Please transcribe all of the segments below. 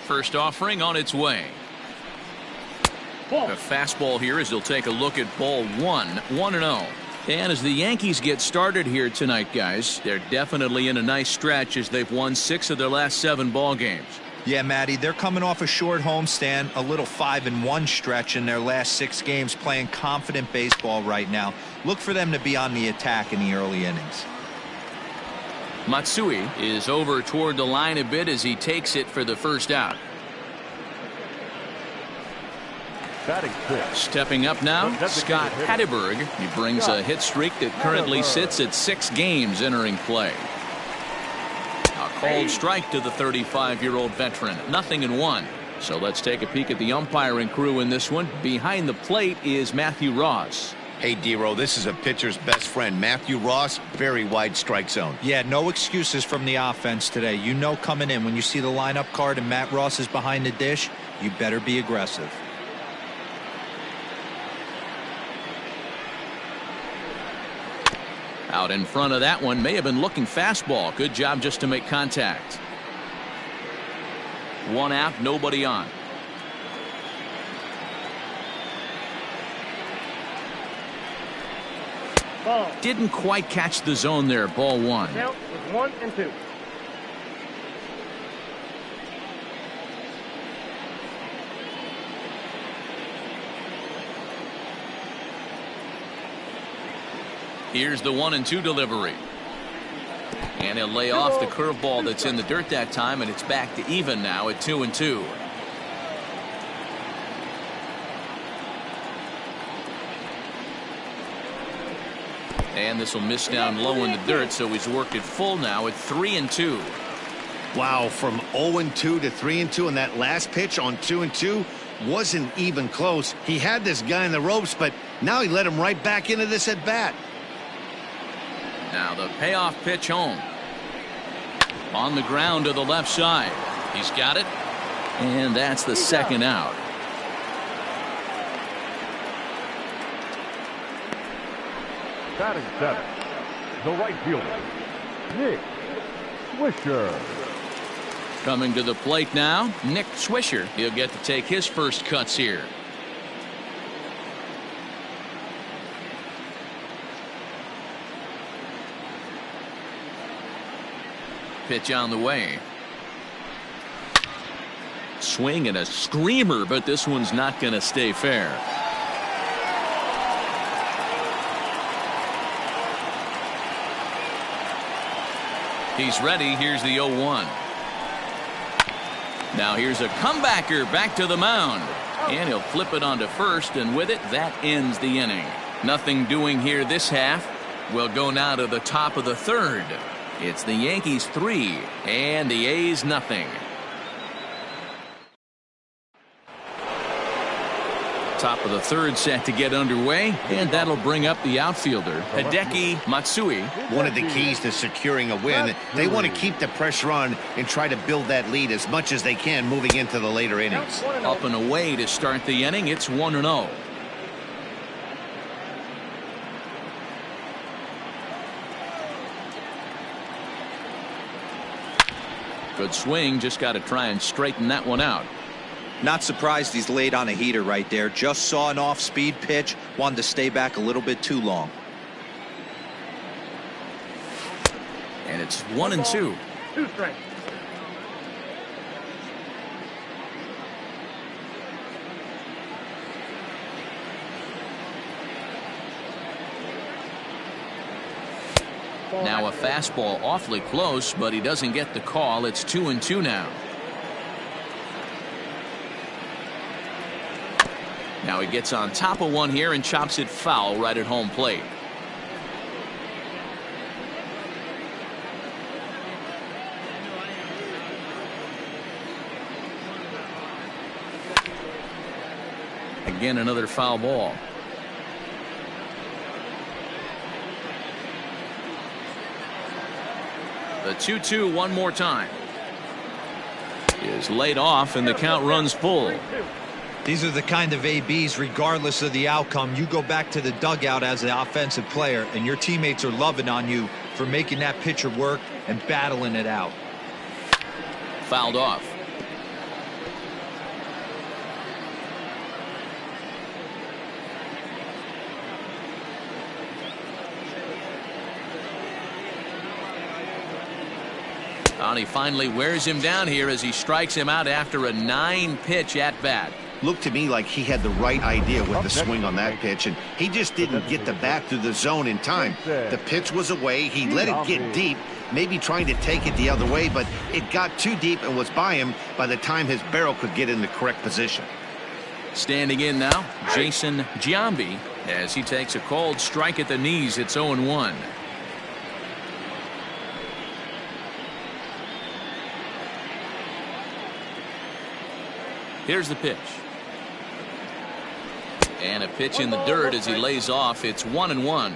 First offering on its way. A fastball here as they'll take a look at ball one. 1-0. And as the Yankees get started here tonight, guys, they're definitely in a nice stretch as they've won 6 of their last 7 ball games. Yeah, Matty, they're coming off a short homestand, a little 5-1 stretch in their last 6 games, playing confident baseball right now. Look for them to be on the attack in the early innings. Matsui is over toward the line a bit as he takes it for the first out. Stepping up now, Scott Hatteberg. He brings a hit streak that currently sits at 6 games entering play. A called strike to the 35-year-old veteran. 0-1. So let's take a peek at the umpiring crew in this one. Behind the plate is Matthew Ross. Hey, D-Row, this is a pitcher's best friend, Matthew Ross. Very wide strike zone. Yeah, no excuses from the offense today. You know coming in when you see the lineup card and Matt Ross is behind the dish, you better be aggressive. Out in front of that one, may have been looking fastball. Good job just to make contact. 1 out, nobody on. Ball. Didn't quite catch the zone there. Ball 1. Count was 1-2. Here's the 1-2 delivery. And he'll lay off the curveball that's in the dirt that time, and it's back to even now at 2-2. And this will miss down low in the dirt, so he's worked it full now at 3-2. Wow, from 0-2 to 3-2 in that last pitch on 2-2 wasn't even close. He had this guy in the ropes, but now he let him right back into this at bat. Now the payoff pitch home. On the ground to the left side. He's got it. And that's the second out. Batting 7, the right fielder, Nick Swisher. Coming to the plate now, Nick Swisher. He'll get to take his first cuts here. Pitch on the way. Swing and a screamer, but this one's not going to stay fair. He's ready. Here's the 0-1. Now here's a comebacker back to the mound. And he'll flip it onto first, and with it, that ends the inning. Nothing doing here this half. We'll go now to the top of the third. It's the Yankees 3 and the A's nothing. Top of the third set to get underway, and that'll bring up the outfielder, Hideki Matsui. One of the keys to securing a win, they want to keep the pressure on and try to build that lead as much as they can moving into the later innings. Up and away to start the inning. It's 1-0. Good swing, just got to try and straighten that one out. Not surprised he's laid on a heater right there. Just saw an off-speed pitch, wanted to stay back a little bit too long. And it's 1-2. 2 strikes. Now a fastball awfully close, but he doesn't get the call. It's 2-2 now. Now he gets on top of one here and chops it foul right at home plate. Again, another foul ball. The 2-2 one more time. Is laid off and the count runs full. These are the kind of ABs, regardless of the outcome, you go back to the dugout as an offensive player and your teammates are loving on you for making that pitcher work and battling it out. Fouled off. And he finally wears him down here as he strikes him out after a 9-pitch at bat. Looked to me like he had the right idea with the swing on that pitch, and he just didn't get the bat through the zone in time. The pitch was away. He let it get deep, maybe trying to take it the other way, but it got too deep and was by him by the time his barrel could get in the correct position. Standing in now, Jason Giambi, as he takes a called strike at the knees. It's 0-1. Here's the pitch. And a pitch in the dirt as he lays off. It's 1-1.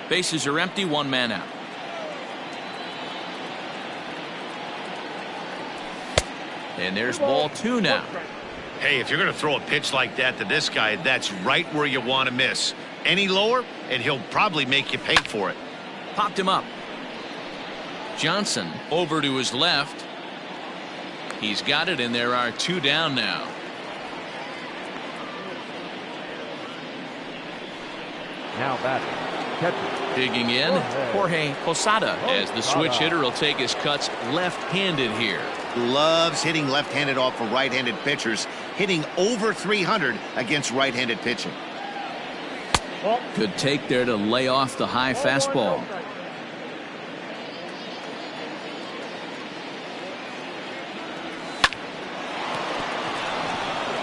Bases are empty, one man out. And there's ball 2 now. Hey, if you're going to throw a pitch like that to this guy, that's right where you want to miss. Any lower, and he'll probably make you pay for it. Popped him up. Johnson over to his left. He's got it, and there are 2 down now. Now batting, catcher. Digging in, Jorge Posada, as the switch hitter will take his cuts left-handed here. Loves hitting left-handed off of right-handed pitchers, hitting over 300 against right-handed pitching. Good take there to lay off the high fastball.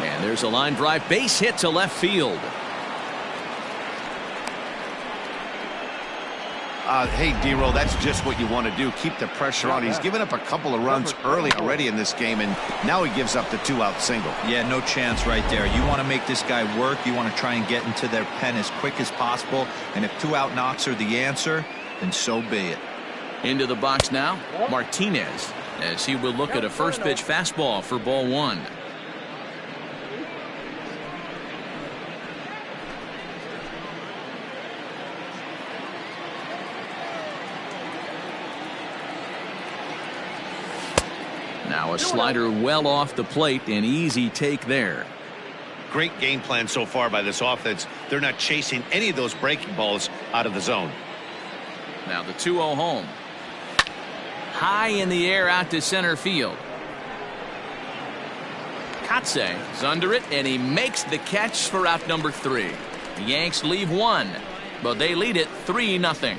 And there's a line drive, base hit to left field. Hey, D-Roll, that's just what you want to do. Keep the pressure on. He's given up a couple of runs early already in this game, and now he gives up the 2-out single. Yeah, no chance right there. You want to make this guy work. You want to try and get into their pen as quick as possible. And if 2-out knocks are the answer, then so be it. Into the box now, Martinez, as he will look at a first pitch fastball for ball 1. Now a slider well off the plate, an easy take there. Great game plan so far by this offense. They're not chasing any of those breaking balls out of the zone. Now the 2-0 home. High in the air out to center field. Katse is under it, and he makes the catch for out number 3. The Yanks leave 1, but they lead it 3-0.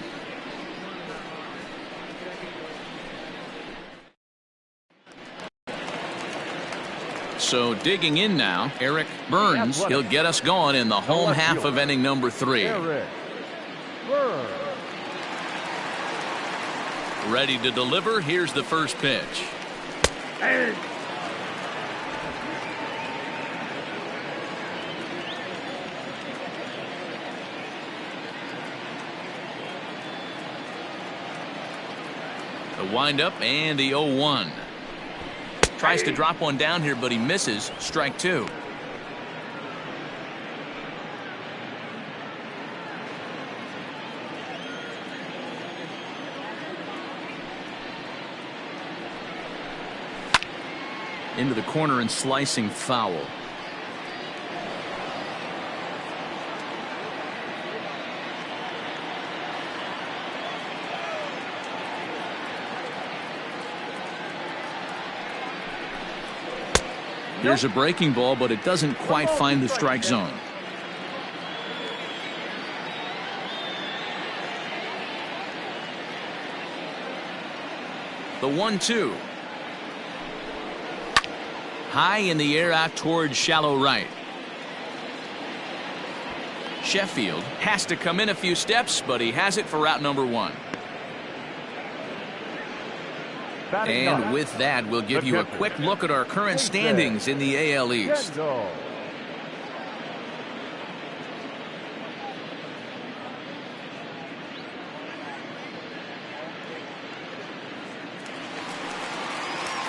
So digging in now, Eric Burns. He'll get us going in the home half of inning number 3. Eric Burns. Ready to deliver. Here's the first pitch. The windup and the 0-1. Tries to drop one down here, but he misses. Strike 2. Into the corner and slicing foul. Here's a breaking ball, but it doesn't quite find the strike zone. The 1-2. High in the air out towards shallow right. Sheffield has to come in a few steps, but he has it for route number 1. And with that, we'll give you a quick look at our current standings in the AL East.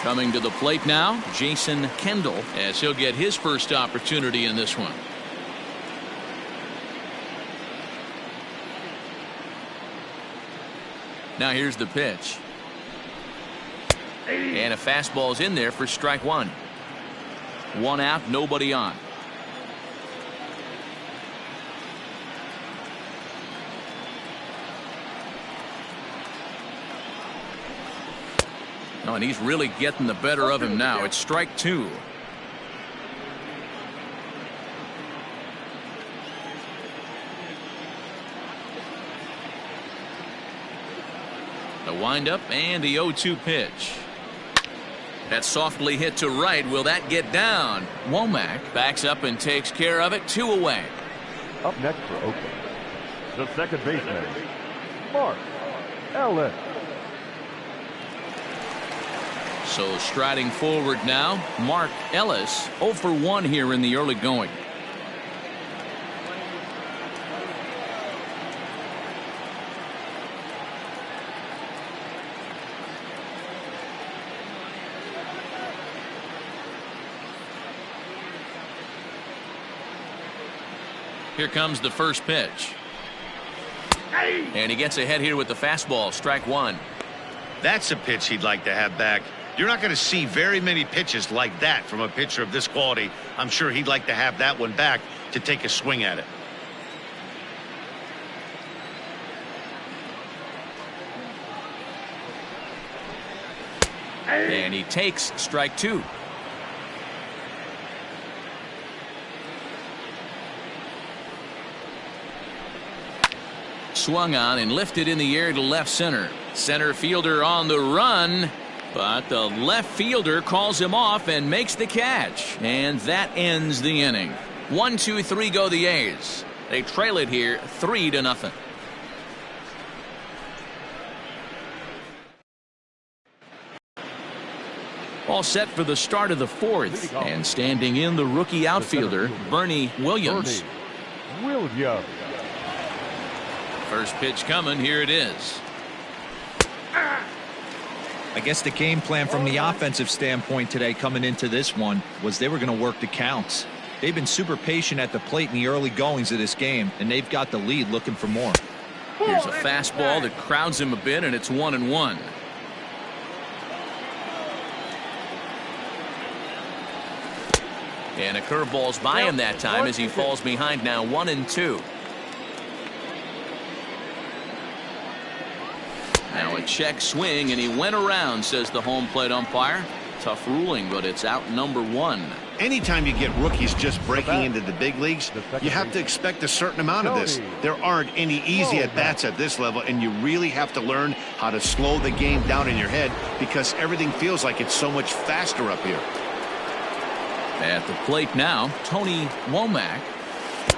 Coming to the plate now, Jason Kendall, as he'll get his first opportunity in this one. Now here's the pitch. And a fastball's in there for strike 1. 1 out, nobody on. Oh, and he's really getting the better of him now. It's strike two. The windup and the 0-2 pitch. That's softly hit to right. Will that get down? Womack backs up and takes care of it. 2 away. Up next for Oakland, the second baseman, Mark Ellis. So striding forward now, Mark Ellis, 0 for 1 here in the early going. Here comes the first pitch. And he gets ahead here with the fastball. Strike one. That's a pitch he'd like to have back. You're not going to see very many pitches like that from a pitcher of this quality. I'm sure he'd like to have that one back to take a swing at it. And he takes strike two. Swung on and lifted in the air to left center. Center fielder on the run, but the left fielder calls him off and makes the catch, and that ends the inning. 1, 2, 3 go the A's. They trail it here 3-0. All set for the start of the fourth, and standing in the rookie outfielder Bernie Williams. First pitch coming. Here it is. I guess the game plan from the offensive standpoint today coming into this one was they were going to work the counts. They've been super patient at the plate in the early goings of this game, and they've got the lead looking for more. Here's a fastball that crowds him a bit, and it's 1-1. And a curveball's by him that time as he falls behind now 1-2. Now a check swing, and he went around, says the home plate umpire. Tough ruling, but it's out number 1. Anytime you get rookies just breaking into the big leagues, you have to expect a certain amount of this. There aren't any easy at-bats at this level, and you really have to learn how to slow the game down in your head because everything feels like it's so much faster up here. At the plate now, Tony Womack,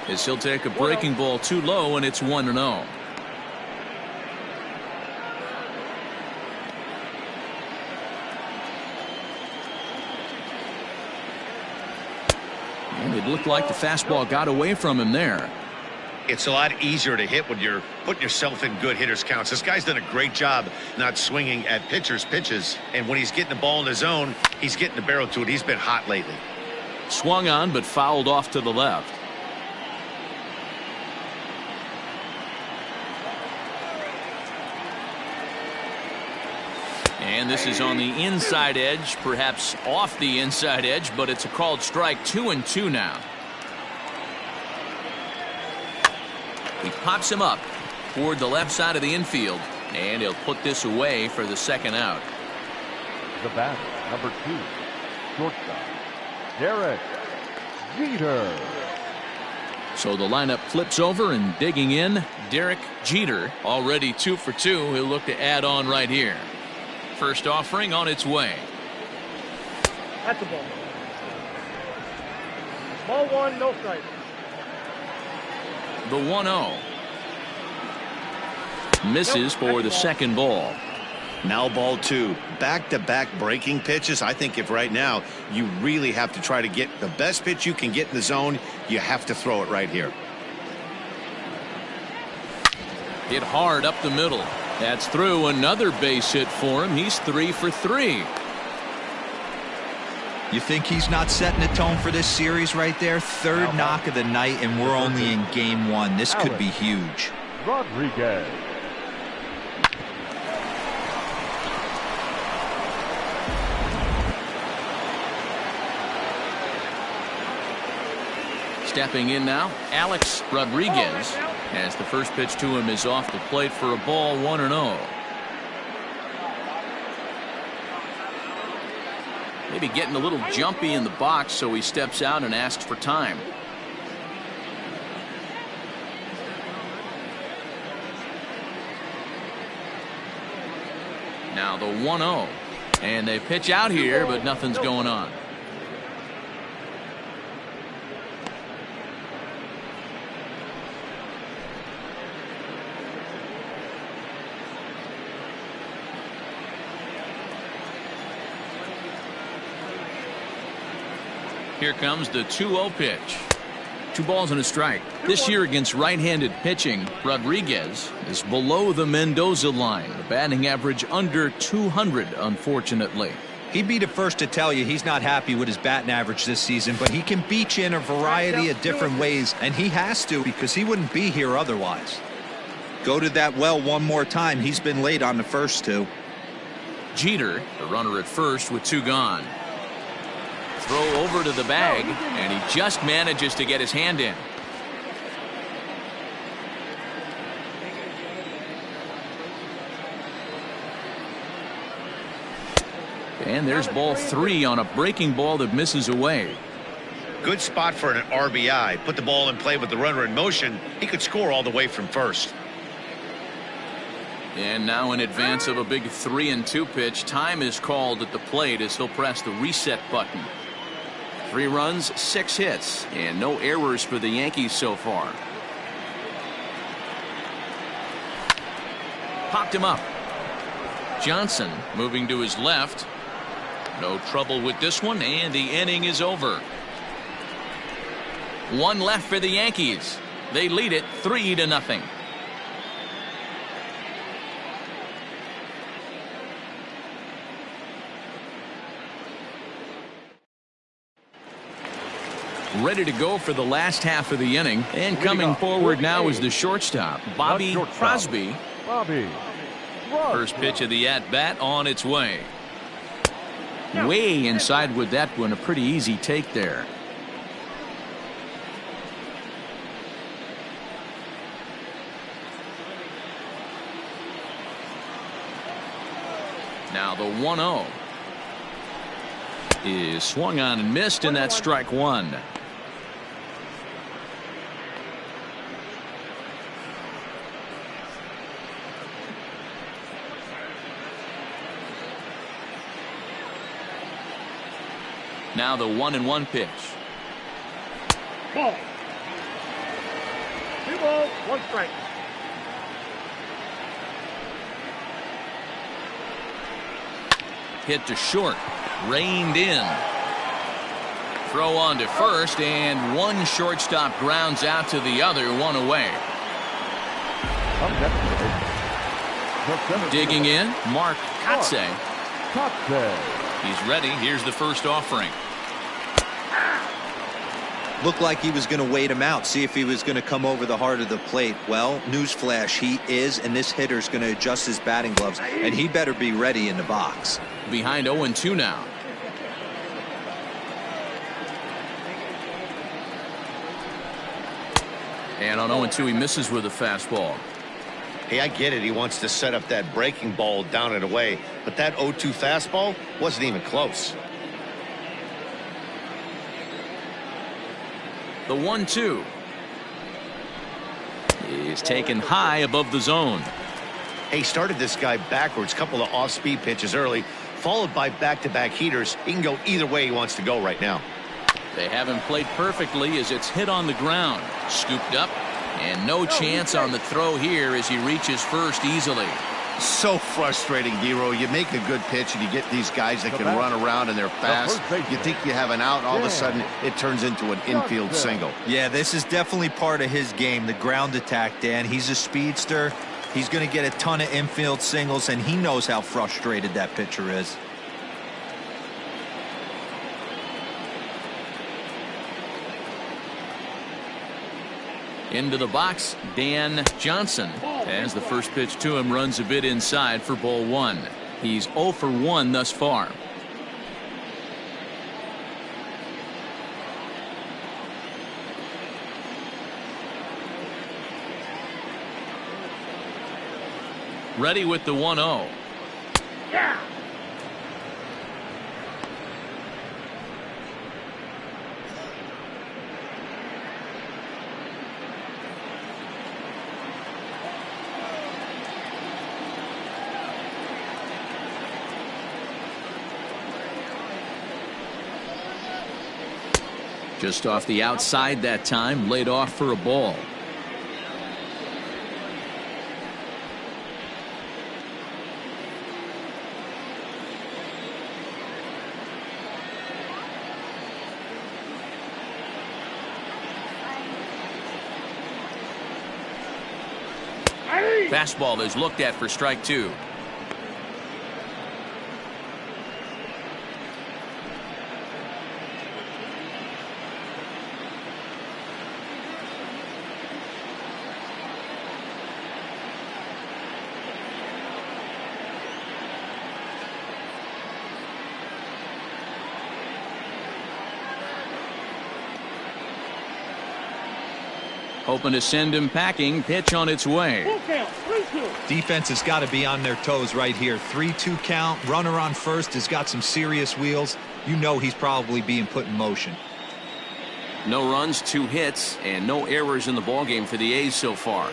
as he'll take a breaking ball too low, and it's 1-0. And it looked like the fastball got away from him there. It's a lot easier to hit when you're putting yourself in good hitters counts. This guy's done a great job not swinging at pitchers' pitches, and when he's getting the ball in the zone, he's getting the barrel to it. He's been hot lately. Swung on, but fouled off to the left. And this is on the inside edge, perhaps off the inside edge, but it's a called strike. 2-2 now. He pops him up toward the left side of the infield, and he'll put this away for the second out. The batter, number 2, shortstop, Derek Jeter. So the lineup flips over, and digging in, Derek Jeter, already 2 for 2. He'll look to add on right here. First offering on its way. That's the ball. Ball 1, no strike. The 1-0. Misses for the second ball. Now ball 2. Back-to-back breaking pitches. I think if right now you really have to try to get the best pitch you can get in the zone, you have to throw it right here. Hit hard up the middle. That's through. Another base hit for him. He's 3 for 3. You think he's not setting the tone for this series right there? Third knock of the night, and we're only in game 1. This could be huge. Rodriguez. Stepping in now, Alex Rodriguez, as the first pitch to him is off the plate for a ball. 1-0. Maybe getting a little jumpy in the box, so he steps out and asks for time. Now the 1-0. And they pitch out here, but nothing's going on. Here comes the 2-0 pitch. 2 balls and a strike. This year against right-handed pitching, Rodriguez is below the Mendoza line. The batting average under 200, unfortunately. He'd be the first to tell you he's not happy with his batting average this season, but he can beat you in a variety of different ways, and he has to because he wouldn't be here otherwise. Go to that well one more time. He's been late on the first 2. Jeter, the runner at first with 2 gone. Throw over to the bag, and he just manages to get his hand in. And there's ball 3 on a breaking ball that misses away. Good spot for an RBI. Put the ball in play with the runner in motion. He could score all the way from first. And now in advance of a big 3-2 pitch, time is called at the plate as he'll press the reset button. 3 runs, 6 hits, and no errors for the Yankees so far. Popped him up. Johnson moving to his left. No trouble with this one, and the inning is over. 1 left for the Yankees. They lead it 3-0. Ready to go for the last half of the inning, and coming forward now is the shortstop, Bobby Crosby. First pitch of the at-bat on its way. Way inside with that one, a pretty easy take there. Now the 1-0 is swung on and missed, and that's strike 1. Now the 1-1 pitch. Ball. 2 balls, 1 strike. Hit to short. Reined in. Throw on to first, and one shortstop grounds out to the other, 1 away. Digging in, Mark Kotsay. He's ready. Here's the first offering. Looked like he was going to wait him out, see if he was going to come over the heart of the plate. Well, newsflash, he is, and this hitter's going to adjust his batting gloves, and he better be ready in the box. Behind 0-2 now. And on 0-2, he misses with a fastball. Hey, I get it. He wants to set up that breaking ball down and away, but that 0-2 fastball wasn't even close. The 1-2 is taken high above the zone. Hey, started this guy backwards, couple of off-speed pitches early, followed by back-to-back heaters. He can go either way he wants to go right now. They haven't played perfectly as it's hit on the ground. Scooped up, and no chance on the throw here as he reaches first easily. So frustrating, Dero. You make a good pitch and you get these guys that can run around and they're fast. You think you have an out, all of a sudden it turns into an infield single. Yeah, this is definitely part of his game, the ground attack, Dan. He's a speedster. He's going to get a ton of infield singles, and he knows how frustrated that pitcher is. Into the box, Dan Johnson, as the first pitch to him runs a bit inside for ball 1. He's 0 for 1 thus far. Ready with the 1-0. Yeah. Just off the outside that time, laid off for a ball. Fastball is looked at for strike two. Hoping to send him packing. Pitch on its way. Full count, 3-2. Defense has got to be on their toes right here. 3-2 count. Runner on first has got some serious wheels. You know he's probably being put in motion. No runs, 2 hits, and no errors in the ballgame for the A's so far.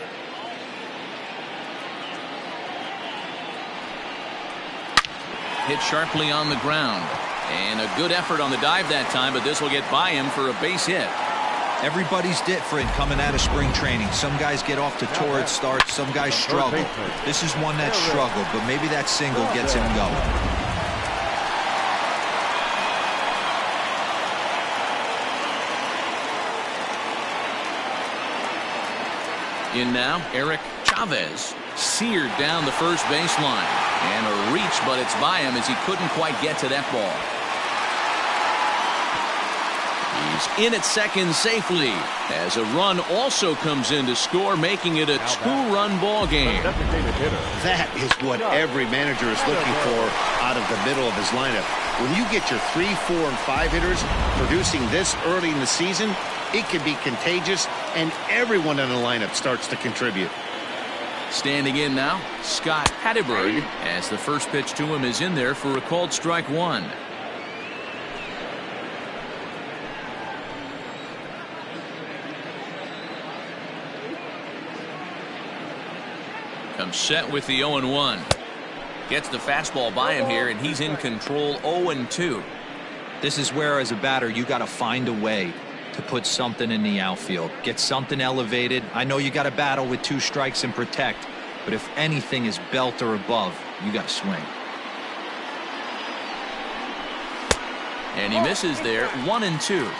Hit sharply on the ground. And a good effort on the dive that time, but this will get by him for a base hit. Everybody's different coming out of spring training. Some guys get off to torrid starts. Some guys struggle. This is one that struggled, but maybe that single gets him going. In now, Eric Chavez. Seared down the first baseline. And a reach, but it's by him as he couldn't quite get to that ball. He's in at second safely as a run also comes in to score, making it a 2-run ball game. That is what every manager is looking for out of the middle of his lineup. When you get your 3, 4, and 5 hitters producing this early in the season, it can be contagious, and everyone in the lineup starts to contribute. Standing in now, Scott Hatteberg, as the first pitch to him is in there for a called strike one. Comes set with the 0-1. Gets the fastball by him here, and he's in control. 0-2. This is where, as a batter, you got to find a way to put something in the outfield. Get something elevated. I know you got to battle with 2 strikes and protect, but if anything is belt or above, you got to swing. And he misses there. 1-2.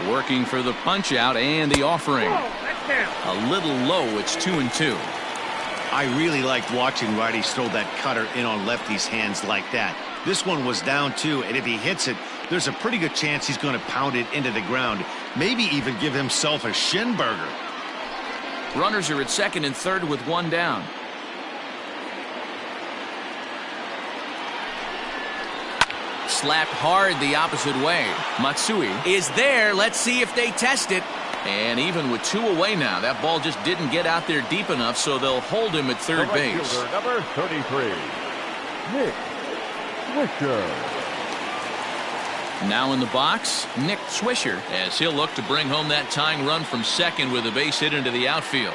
Working for the punch out and the offering. A little low. It's 2-2. I really liked watching righties throw that cutter in on lefties' hands like that. This one was down 2, and if he hits it, there's a pretty good chance he's going to pound it into the ground. Maybe even give himself a shin burger. Runners are at second and third with 1 down. Slapped hard the opposite way. Matsui is there. Let's see if they test it. And even with 2 away now, that ball just didn't get out there deep enough, so they'll hold him at third base. Number 33, Nick Swisher. Now in the box, Nick Swisher, as he'll look to bring home that tying run from second with a base hit into the outfield.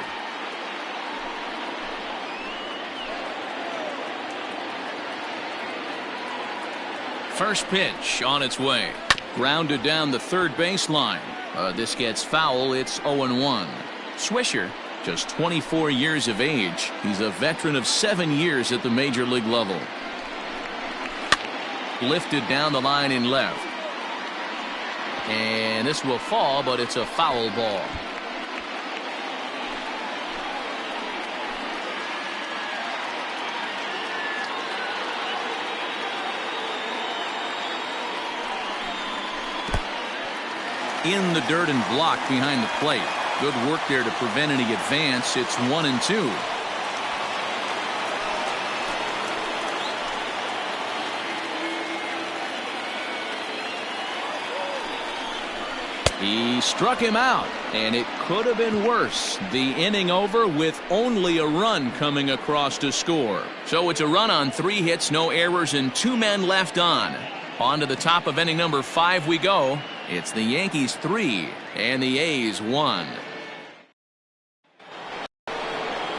First pitch on its way. Grounded down the third baseline. This gets foul. It's 0-1. Swisher, just 24 years of age. He's a veteran of 7 years at the major league level. Lifted down the line in left. And this will fall, but it's a foul ball. In the dirt and blocked behind the plate. Good work there to prevent any advance. It's 1-2. He struck him out, and it could have been worse. The inning over with only a run coming across to score. So it's a run on 3 hits, no errors, and 2 men left on. On to the top of inning number 5 we go. It's the Yankees 3 and the A's 1.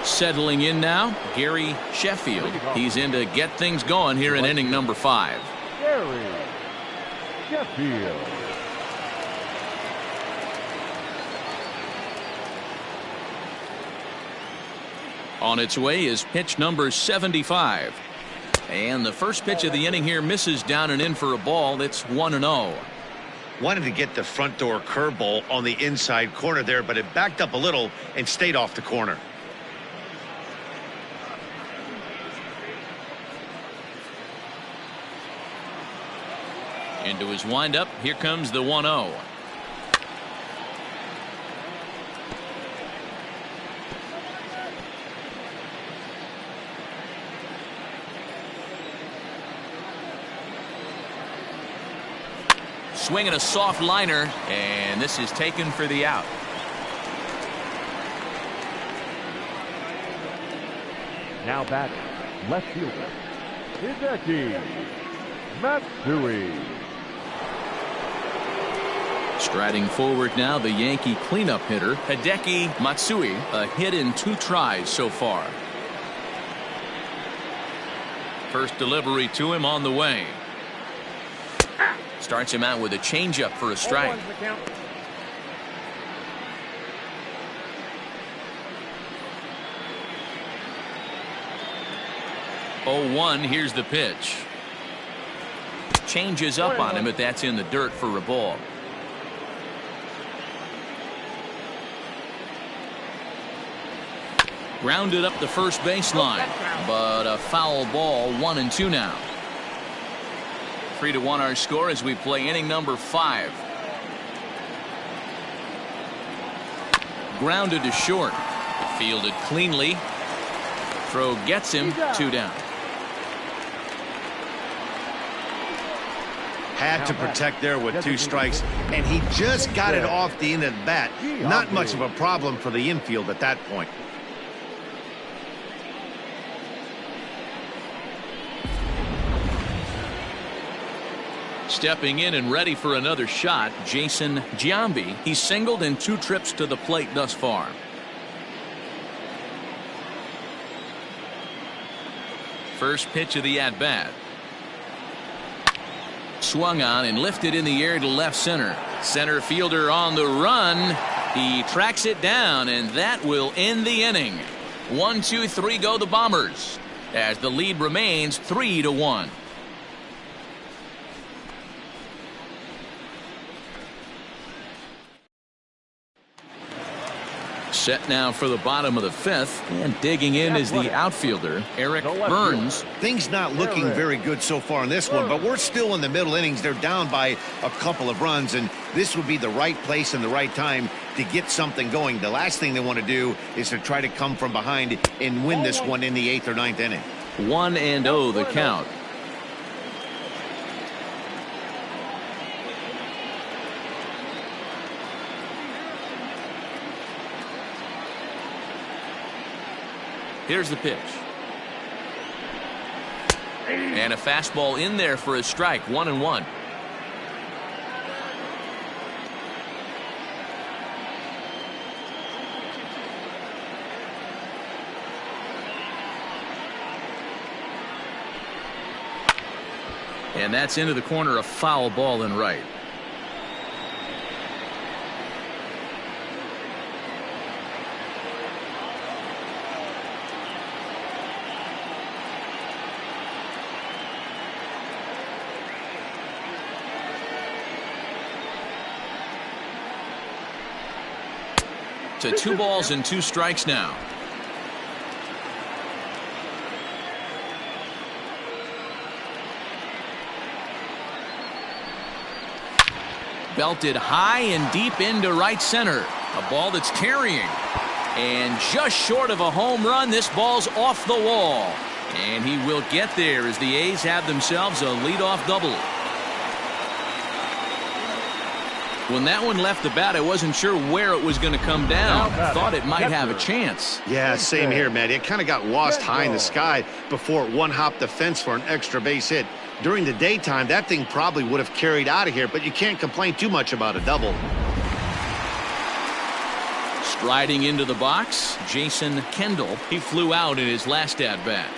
Settling in now, Gary Sheffield. He's in to get things going here in inning number 5. Gary Sheffield. On its way is pitch number 75. And the first pitch of the inning here misses down and in for a ball. It's 1-0. Wanted to get the front door curveball on the inside corner there, but it backed up a little and stayed off the corner. Into his windup. Here comes the 1-0. Swinging a soft liner, and this is taken for the out. Now batting, left fielder, Hideki Matsui. Striding forward now, the Yankee cleanup hitter, Hideki Matsui, a hit in 2 tries so far. First delivery to him on the way. Starts him out with a changeup for a strike. 0-1. Here's the pitch. Changes up on him, but that's in the dirt for a ball. Grounded up the first baseline, but a foul ball. 1-2 now. 3-1 our score as we play inning number 5. Grounded to short. Fielded cleanly. Throw gets him. 2 down. Had to protect there with 2 strikes, and he just got it off the end of the bat. Not much of a problem for the infield at that point. Stepping in and ready for another shot, Jason Giambi. He's singled in 2 trips to the plate thus far. First pitch of the at-bat. Swung on and lifted in the air to left center. Center fielder on the run. He tracks it down, and that will end the inning. 1-2-3 go the Bombers, as the lead remains 3-1. Set now for the bottom of the 5th, and digging in is the outfielder, Eric Burns. Things not looking very good so far in this one, but we're still in the middle innings. They're down by a couple of runs, and this would be the right place and the right time to get something going. The last thing they want to do is to try to come from behind and win this one in the 8th or 9th inning. 1-0 the count. Here's the pitch. And a fastball in there for a strike. 1-1. And that's into the corner, a foul ball and right. To 2 balls and 2 strikes now. Belted high and deep into right center. A ball that's carrying. And just short of a home run, this ball's off the wall. And he will get there as the A's have themselves a leadoff double. When that one left the bat, I wasn't sure where it was going to come down. I thought it might have a chance. Yeah, same here, Matt. It kind of got lost high in the sky before it one-hopped the fence for an extra base hit. During the daytime, that thing probably would have carried out of here, but you can't complain too much about a double. Striding into the box, Jason Kendall. He flew out in his last at-bat.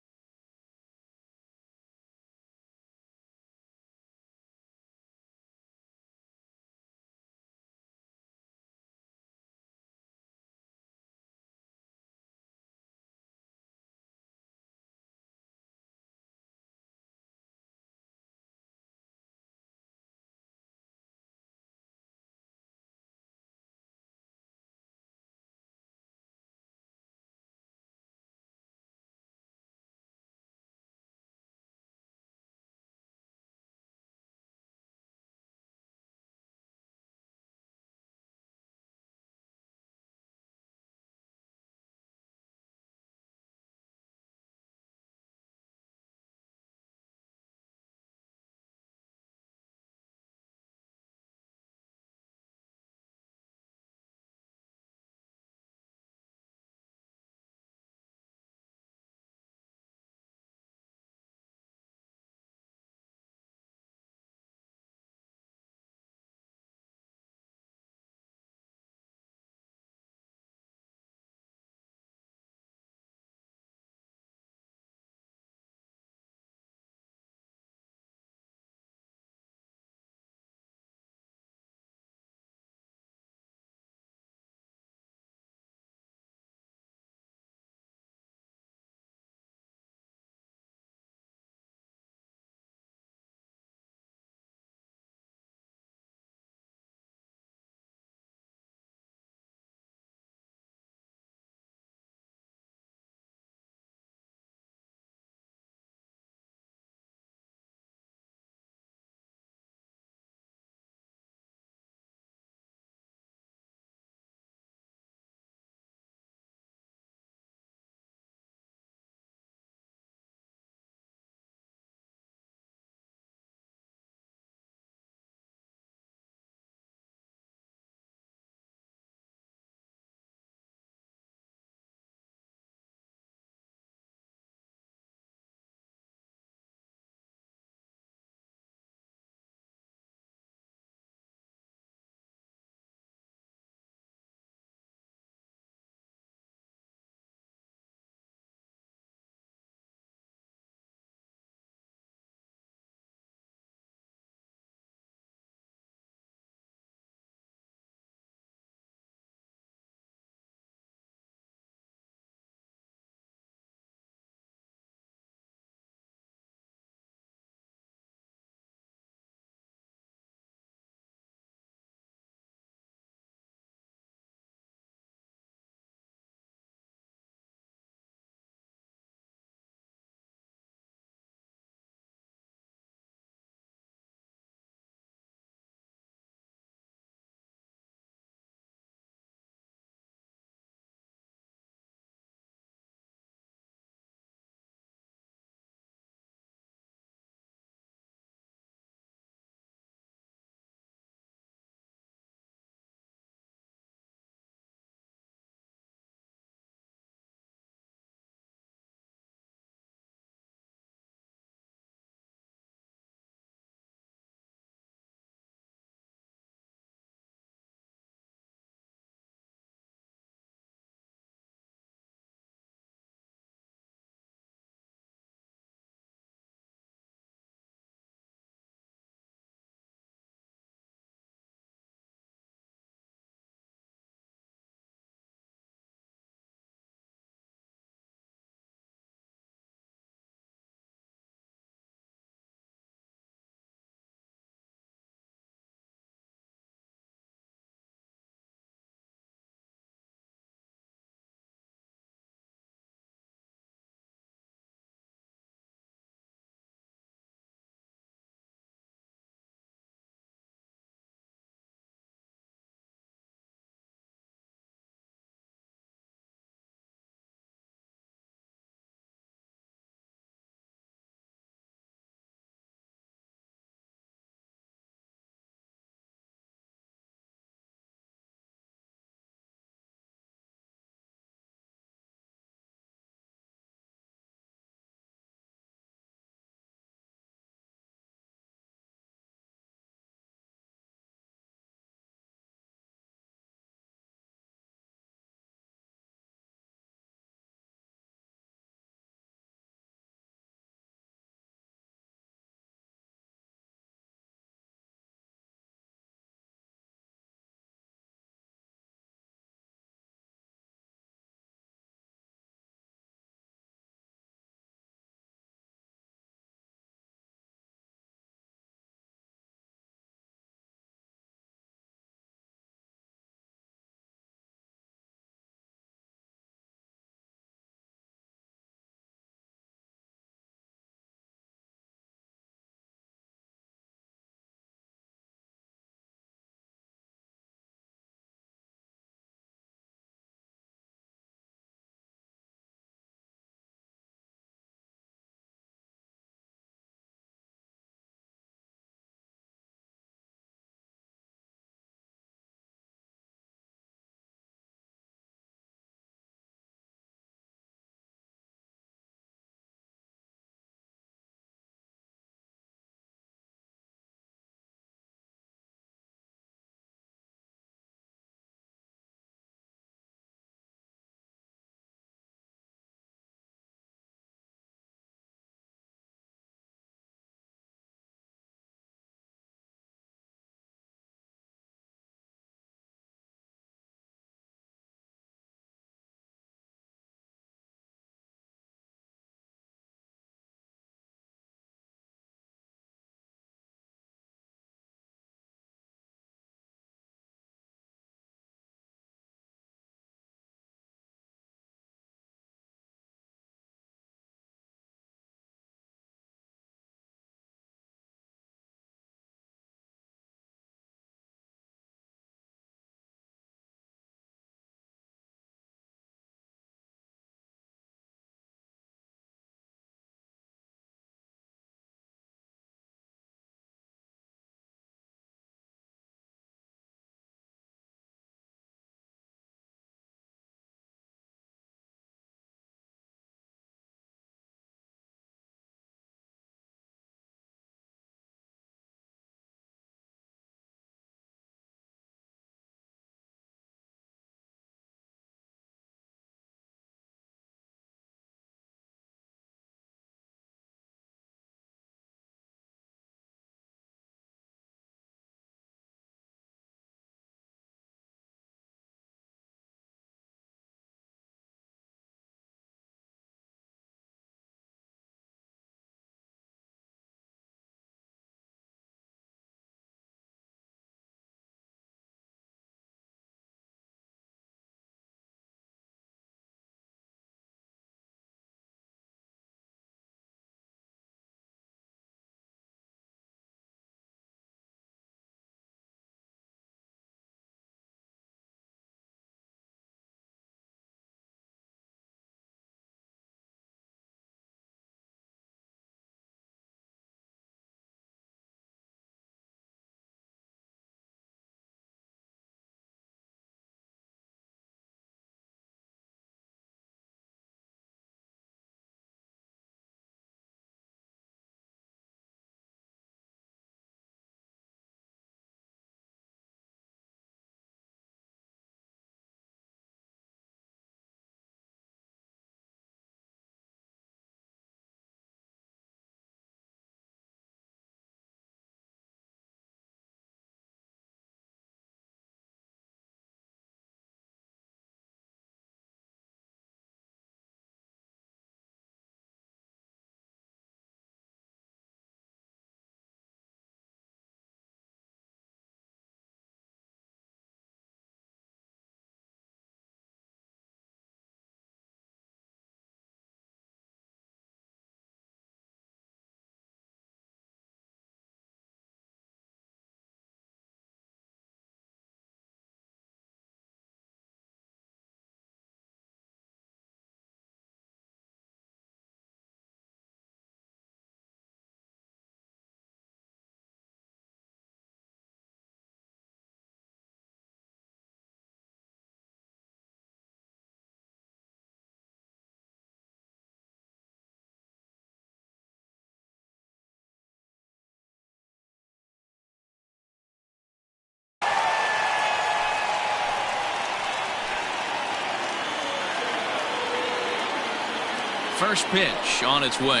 First pitch on its way.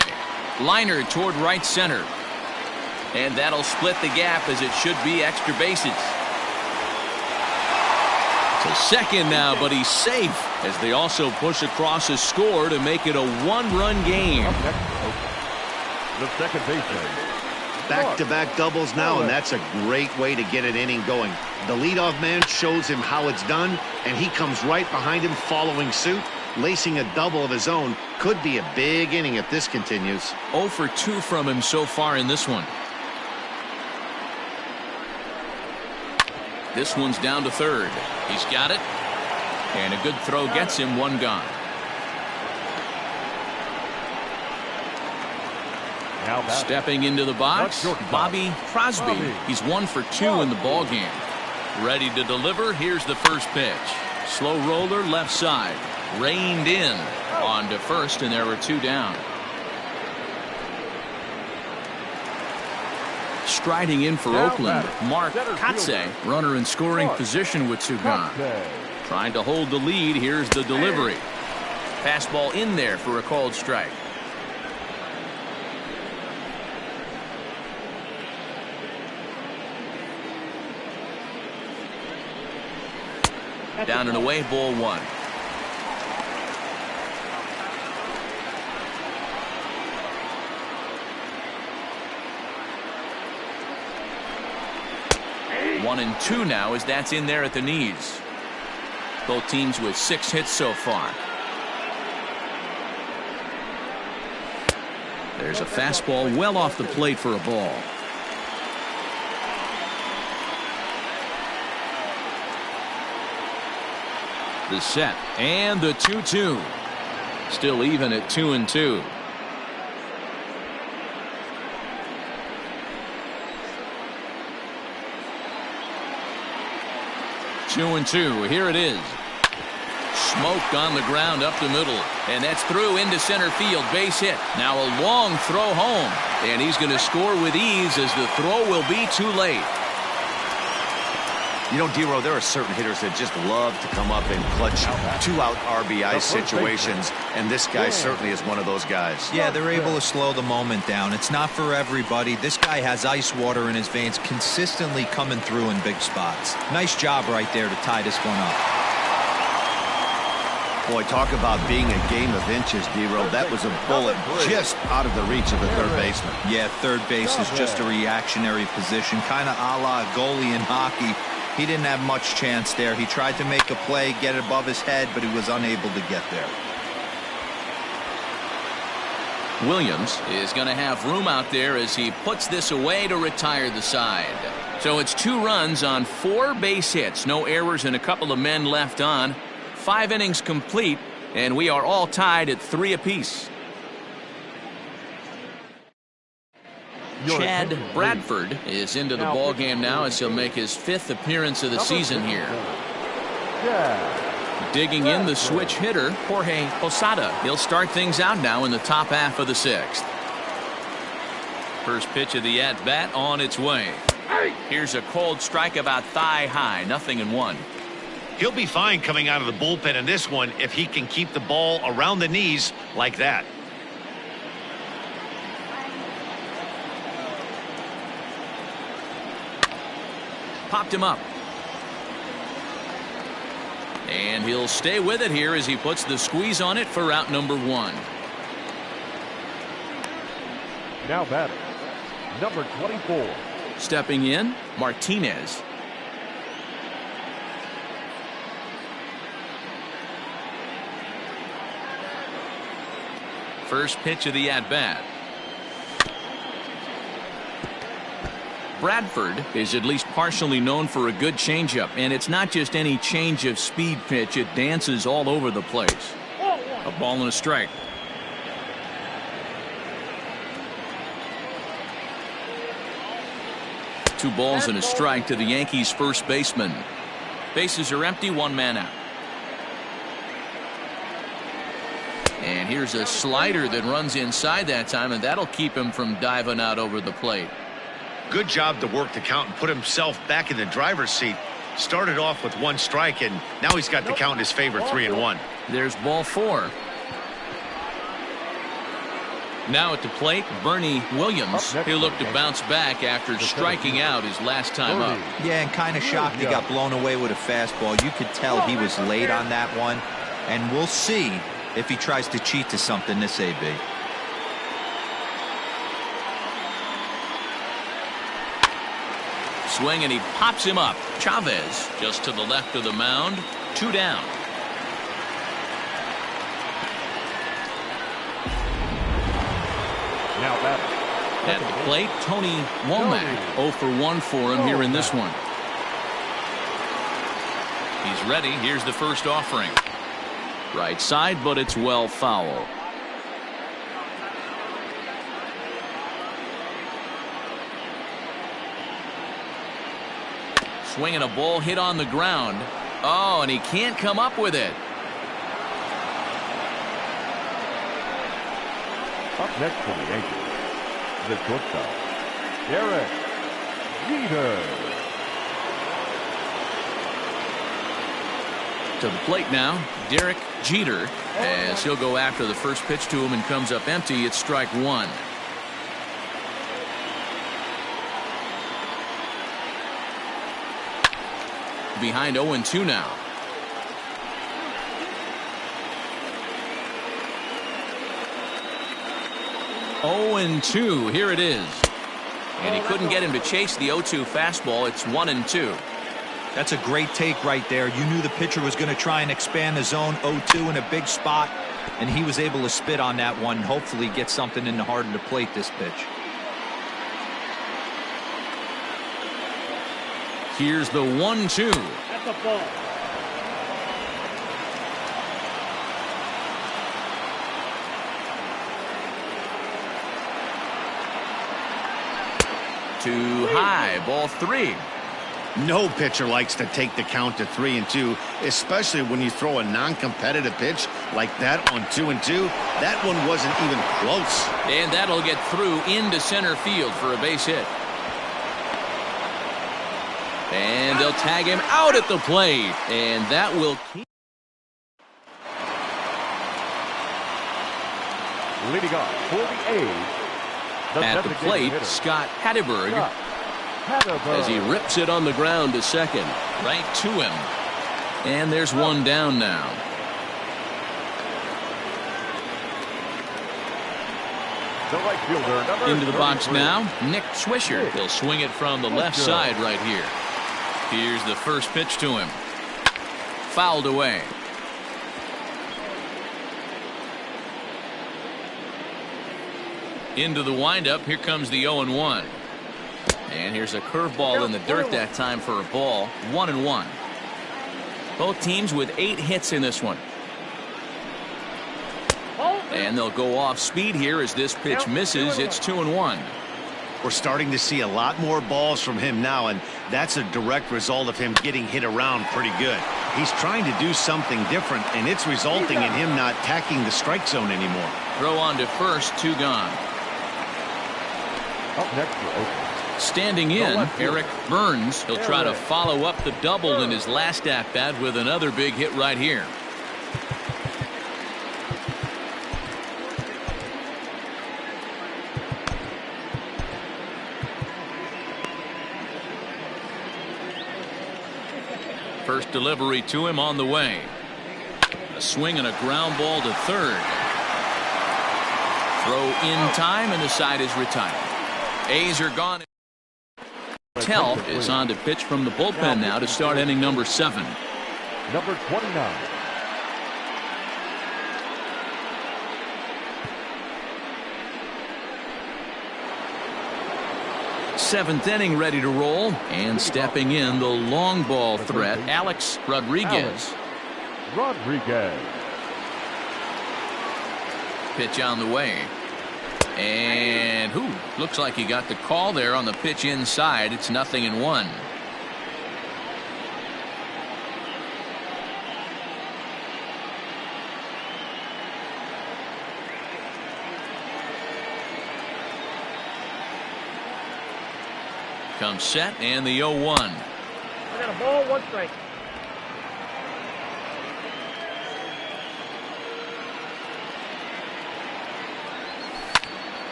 Liner toward right center. And that'll split the gap as it should be extra bases. To second now, but he's safe as they also push across a score to make it a one-run game. Up next for Oakland, the second baseman. Back-to-back doubles now, and that's a great way to get an inning going. The leadoff man shows him how it's done, and he comes right behind him following suit. Lacing a double of his own could be a big inning if this continues. 0 for 2 from him so far in this one. This one's down to third. He's got it. And a good throw gets him one gone. Now batting. Stepping into the box, Bobby Crosby. He's 1 for 2 in the ball game. Ready to deliver. Here's the first pitch. Slow roller left side. Reined in on to first, and there were 2 down. Striding in for Oakland, Mark Kotsay, runner in scoring position with 2 gone. Trying to hold the lead. Here's the delivery. Fastball in there for a called strike. Down and away, ball 1. One and 2 now as that's in there at the knees. Both teams with 6 hits so far. There's a fastball well off the plate for a ball. The set and the 2-2. Still even at 2 and 2. Two and 2. Here it is. Smoked on the ground up the middle. And that's through into center field. Base hit. Now a long throw home. And he's going to score with ease as the throw will be too late. You know, D-Row, there are certain hitters that just love to come up and clutch 2-out RBI situations, and this guy certainly is one of those guys. Yeah, they're able to slow the moment down. It's not for everybody. This guy has ice water in his veins, consistently coming through in big spots. Nice job right there to tie this one up. Boy, talk about being a game of inches, D-Row. That was a bullet just out of the reach of the third baseman. Yeah, third base is just a reactionary position, kind of a la goalie in hockey. He didn't have much chance there. He tried to make a play, get it above his head, but he was unable to get there. Williams is going to have room out there as he puts this away to retire the side. So it's 2 runs on 4 base hits. No errors and a couple of men left on. 5 innings complete, and we are all tied at 3 apiece. Chad Bradford is into the ball game now as he'll make his 5th appearance of the season here. Digging in the switch hitter, Jorge Posada. He'll start things out now in the top half of the 6th. First pitch of the at-bat on its way. Here's a cold strike about thigh high, 0-1. He'll be fine coming out of the bullpen in this one if he can keep the ball around the knees like that. Popped him up. And he'll stay with it here as he puts the squeeze on it for out number 1. Now batting, number 24. Stepping in, Martinez. First pitch of the at-bat. Bradford is at least partially known for a good changeup, and it's not just any change of speed pitch. It dances all over the place. A ball and a strike. Two balls and a strike to the Yankees first baseman. Bases are empty, 1 man out. And here's a slider that runs inside that time, and that'll keep him from diving out over the plate. Good job to work the count and put himself back in the driver's seat. Started off with 1 strike, and now he's got the count in his favor, 3-1. There's ball 4. Now at the plate, Bernie Williams. He'll look to bounce back after striking out his last time up. Yeah, and kind of shocked he got blown away with a fastball. You could tell he was late on that one. And we'll see if he tries to cheat to something this AB. Swing, and he pops him up. Chavez just to the left of the mound. 2 down. Now batter. At the plate, Tony Womack. 0 for 1 for him here in this one. He's ready. Here's the first offering. Right side, but it's well foul. Swinging a ball hit on the ground. Oh, and he can't come up with it. Up next for the Yankees, the shortstop, Derek Jeter. To the plate now, Derek Jeter, as he'll go after the first pitch to him and comes up empty. It's strike 1. Behind 0-2 now. Oh, and 2. Here it is. And he couldn't get him to chase the 0-2 fastball. It's 1-2. That's a great take right there. You knew the pitcher was going to try and expand the zone. 0-2 in a big spot, and he was able to spit on that one. Hopefully get something in the heart of the plate this pitch. Here's the 1-2. That's a ball. Too high. Ball 3. No pitcher likes to take the count to 3-2, especially when you throw a non-competitive pitch like that on 2-2. That one wasn't even close. And that'll get through into center field for a base hit. And they'll tag him out at the plate. And that will keep. Leading off for the A's, At the plate, Scott Hatteberg, as he rips it on the ground to second. Right to him. And there's one down now. The right fielder, number Into the box 33. now, Nick Swisher. He'll swing it from the left side right here. Here's the first pitch to him. Fouled away. Into the windup. Here comes the 0-1. And here's a curveball in the dirt that time for a ball. 1-1. Both teams with 8 hits in this one. And they'll go off speed here as this pitch misses. It's 2-1. We're starting to see a lot more balls from him now, and that's a direct result of him getting hit around pretty good. He's trying to do something different, and it's resulting in him not tacking the strike zone anymore. Throw on to first. 2 gone. Up next for Oakland. Standing in, Eric Burns. He'll try to follow up the double in his last at-bat with another big hit right here. First delivery to him on the way. A swing and a ground ball to third. Throw in time, and the side is retired. A's are gone. Tell is on to pitch from the bullpen now to start inning number 7. Number 29. Seventh inning ready to roll, and stepping in the long ball threat, Alex Rodriguez. Rodriguez. Pitch on the way. And looks like he got the call there on the pitch inside. It's 0-1. Comes set, and the 0-1. I got a ball, 1 strike.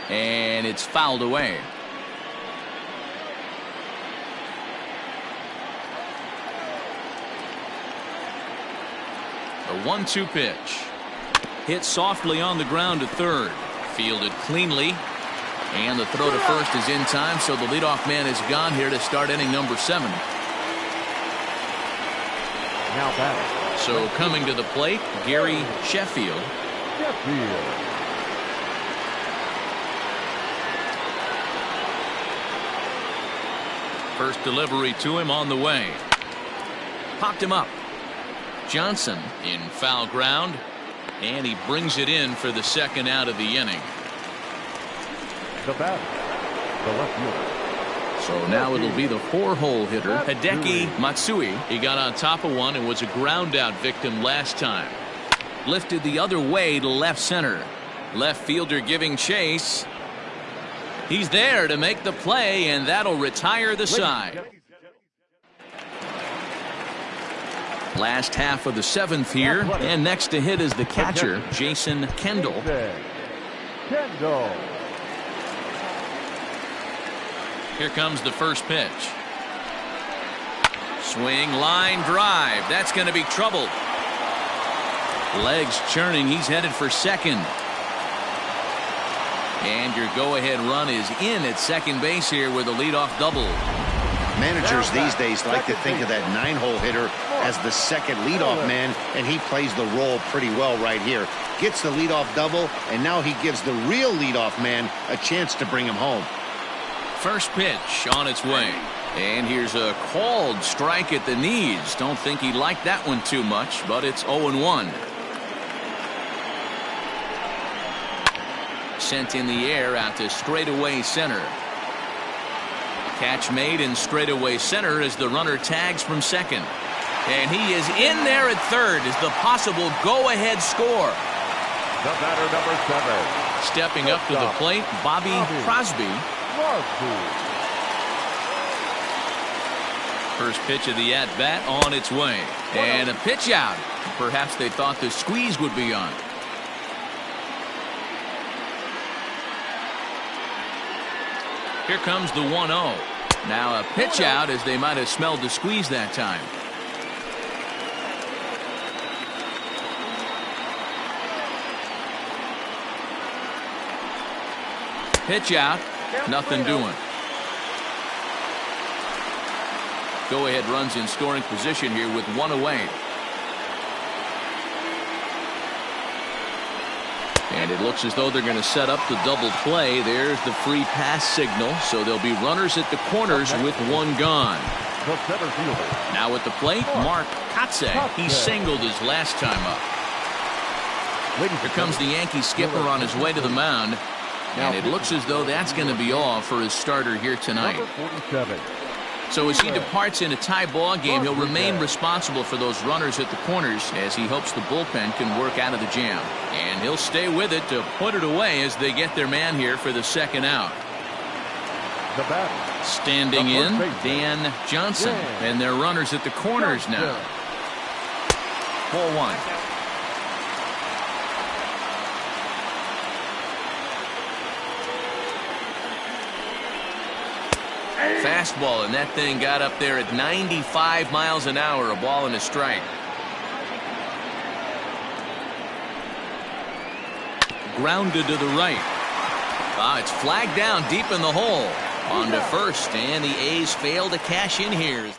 And it's fouled away. The 1-2 pitch. Hit softly on the ground to third. Fielded cleanly. And the throw to first is in time, so the leadoff man is gone here to start inning number 7. Now batting. So coming to the plate, Gary Sheffield. First delivery to him on the way. Popped him up. Johnson in foul ground, and he brings it in for the second out of the inning. The batter, the left fielder. So now it'll be the 4-hole hitter, Hideki Matsui. He got on top of one and was a ground out victim last time. Lifted the other way to left center. Left fielder giving chase. He's there to make the play, and that'll retire the side. Last half of the 7th here, and next to hit is the catcher, Jason Kendall. Here comes the first pitch. Swing, line, drive. That's going to be trouble. Legs churning. He's headed for second. And your go-ahead run is in at second base here with a leadoff double. Managers these days like to think of that 9-hole hitter as the second leadoff man, and he plays the role pretty well right here. Gets the leadoff double, and now he gives the real leadoff man a chance to bring him home. First pitch on its way. And here's a called strike at the knees. Don't think he liked that one too much, but it's 0-1. Sent in the air out to straightaway center. Catch made in straightaway center as the runner tags from second. And he is in there at third as the possible go-ahead score. The batter, number 7. Stepping up to the plate, Bobby Crosby. First pitch of the at-bat on its way. And a pitch out. Perhaps they thought the squeeze would be on. Here comes the 1-0. Now a pitch out as they might have smelled the squeeze that time. Pitch out. Nothing doing. Go-ahead runs in scoring position here with 1 away. And it looks as though they're going to set up the double play. There's the free pass signal. So there'll be runners at the corners with 1 gone. Now at the plate, Mark Kotsay. He singled his last time up. Here comes the Yankee skipper on his way to the mound. And it looks as though that's going to be all for his starter here tonight. So as he departs in a tie ball game, he'll remain responsible for those runners at the corners as he hopes the bullpen can work out of the jam. And he'll stay with it to put it away as they get their man here for the second out. Standing in, Dan Johnson. And their runners at the corners now. 4-1. Fastball, and that thing got up there at 95 miles an hour, a ball and a strike. Grounded to the right. It's flagged down deep in the hole. On to first, and the A's fail to cash in here.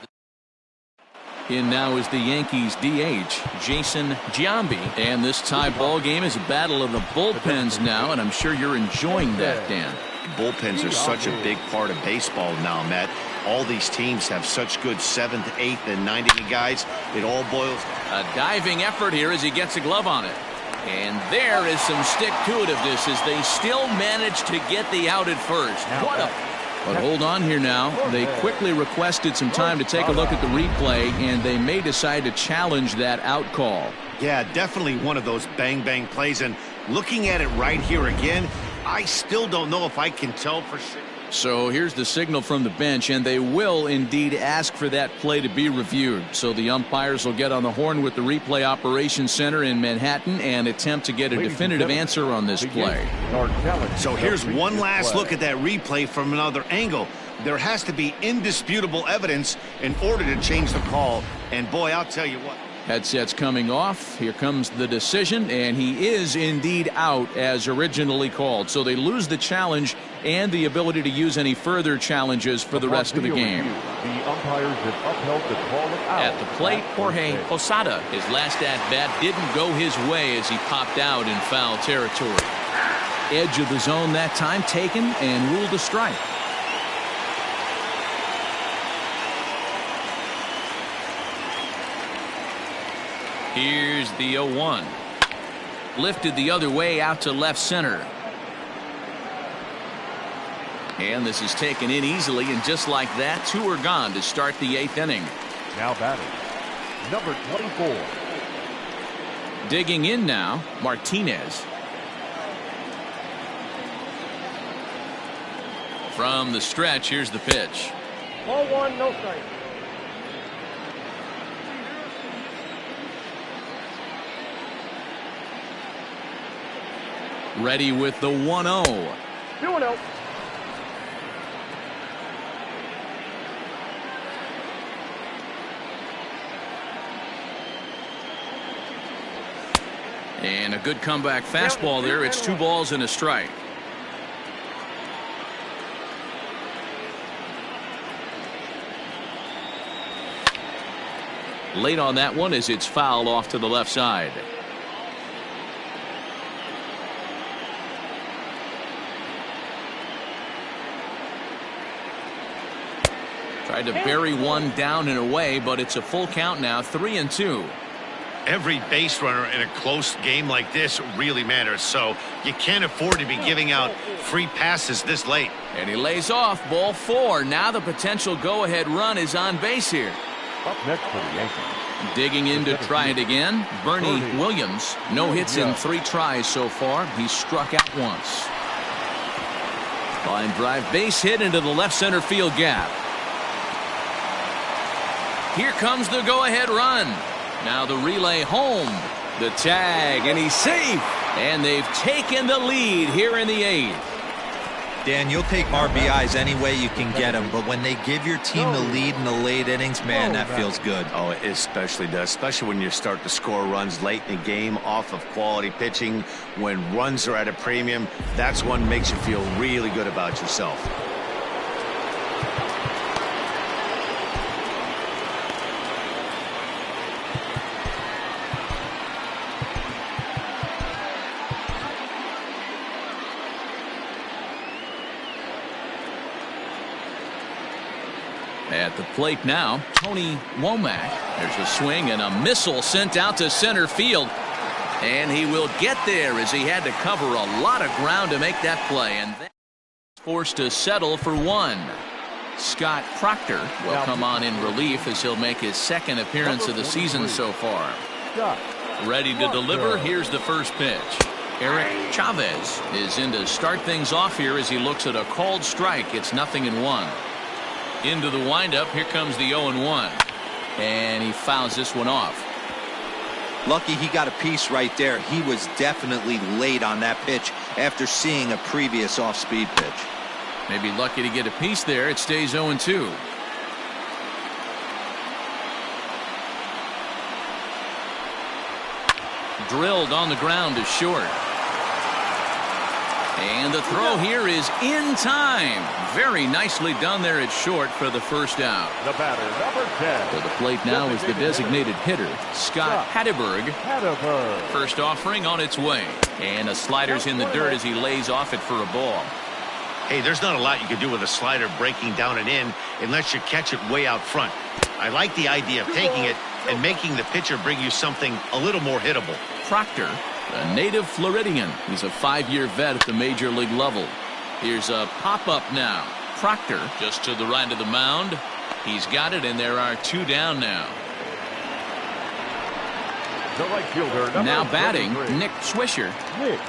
In now is the Yankees DH, Jason Giambi. And this tie ball game is a battle of the bullpens now, and I'm sure you're enjoying that, Dan. Bullpens are such a big part of baseball now, Matt. All these teams have such good 7th, 8th, and 9th inning guys. It all boils. A diving effort here as he gets a glove on it. And there is some stick-to-itiveness as they still manage to get the out at first. What a... But hold on here now. They quickly requested some time to take a look at the replay, and they may decide to challenge that out call. Yeah, definitely one of those bang-bang plays. And looking at it right here again, I still don't know if I can tell for sure. So here's the signal from the bench, and they will indeed ask for that play to be reviewed. So the umpires will get on the horn with the replay operations center in Manhattan and attempt to get a definitive answer on this play. So here's one last look at that replay from another angle. There has to be indisputable evidence in order to change the call. And boy, I'll tell you what. Headsets coming off. Here comes the decision, and he is indeed out as originally called. So they lose the challenge and the ability to use any further challenges for the rest of the game. The umpires have upheld the call of out. At the plate, Jorge Posada. His last at-bat didn't go his way as he popped out in foul territory. Edge of the zone that time taken and ruled a strike. Here's the 0-1. Lifted the other way out to left center. And this is taken in easily, and just like that, 2 are gone to start the 8th inning. Now batting, number 24. Digging in now, Martinez. From the stretch, here's the pitch. Ball 1, no strike. Ready with the 1-0. 2-0. And a good comeback fastball there. It's 2 balls and a strike. Late on that one as it's fouled off to the left side. Tried to bury one down and away, but it's a full count now, 3-2. Every base runner in a close game like this really matters, so you can't afford to be giving out free passes this late. And he lays off, ball 4. Now the potential go-ahead run is on base here. Up next for the Yankees. Digging in to try it again, Bernie Williams. No hits in 3 tries so far. He's struck out once. Line drive base hit into the left center field gap. Here comes the go-ahead run. Now the relay home. The tag, and he's safe. And they've taken the lead here in the 8th. Dan, you'll take RBIs any way you can get them, but when they give your team the lead in the late innings, man, that feels good. Oh, it especially does, especially when you start to score runs late in the game off of quality pitching. When runs are at a premium, that's what makes you feel really good about yourself. At the plate now, Tony Womack. There's a swing and a missile sent out to center field. And he will get there as he had to cover a lot of ground to make that play. And then forced to settle for 1. Scott Proctor will come on in relief as he'll make his 2nd appearance of the season so far. Ready to deliver. Here's the first pitch. Eric Chavez is in to start things off here as he looks at a called strike. It's 0-1. Into the windup. Here comes the 0-1. And he fouls this one off. Lucky he got a piece right there. He was definitely late on that pitch after seeing a previous off-speed pitch. Maybe lucky to get a piece there. It stays 0-2. Drilled on the ground to short. And the throw here is in time. Very nicely done there at short for the first out. The batter, number 10. To the plate now is the designated hitter, Scott Hatteberg. First offering on its way. And a slider's in the dirt as he lays off it for a ball. Hey, there's not a lot you can do with a slider breaking down and in unless you catch it way out front. I like the idea of taking it and making the pitcher bring you something a little more hittable. Proctor, a native Floridian. He's a 5-year vet at the major league level. Here's a pop-up now. Proctor just to the right of the mound. He's got it, and there are 2 down now. The right fielder, now batting, Nick Swisher. Nick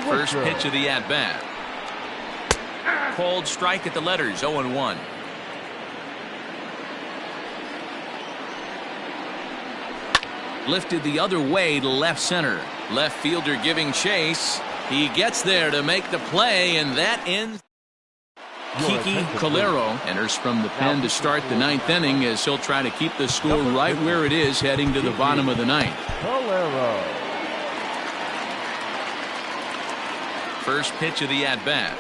First pitch of the at-bat. called strike at the letters, 0-1. Lifted the other way to left center. Left fielder giving chase. He gets there to make the play, and that ends. Kiki Calero enters from the pen to start the ninth inning as he'll try to keep the score right where it is heading to the bottom of the ninth. Calero. First pitch of the at-bat.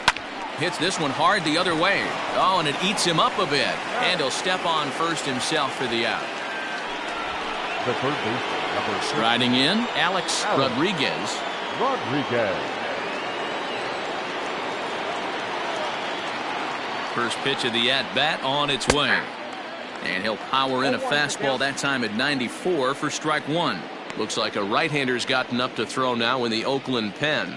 Hits this one hard the other way. Oh, and it eats him up a bit. And he'll step on first himself for the out. The third baseman, number 6. Riding in, Alex Rodriguez. First pitch of the at-bat on its way. And he'll power in a fastball that time at 94 for strike one. Looks like a right-hander's gotten up to throw now in the Oakland pen.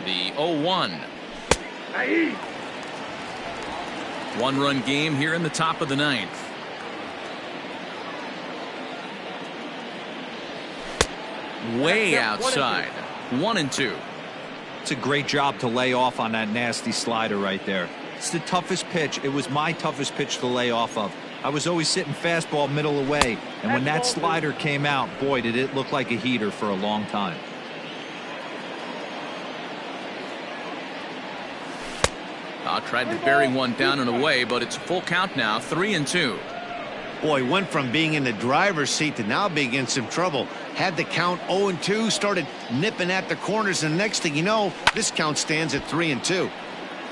The 0-1. One-run game here in the top of the ninth. Way outside. 1-2. It's a great job to lay off on that nasty slider right there. It's the toughest pitch. It was my toughest pitch to lay off of. I was always sitting fastball middle away, and when that slider came out, boy, did it look like a heater for a long time. Tried to bury one down and away, but it's a full count now, 3-2. Boy, went from being in the driver's seat to now being in some trouble. Had the count 0-2, started nipping at the corners, and the next thing you know, this count stands at 3-2.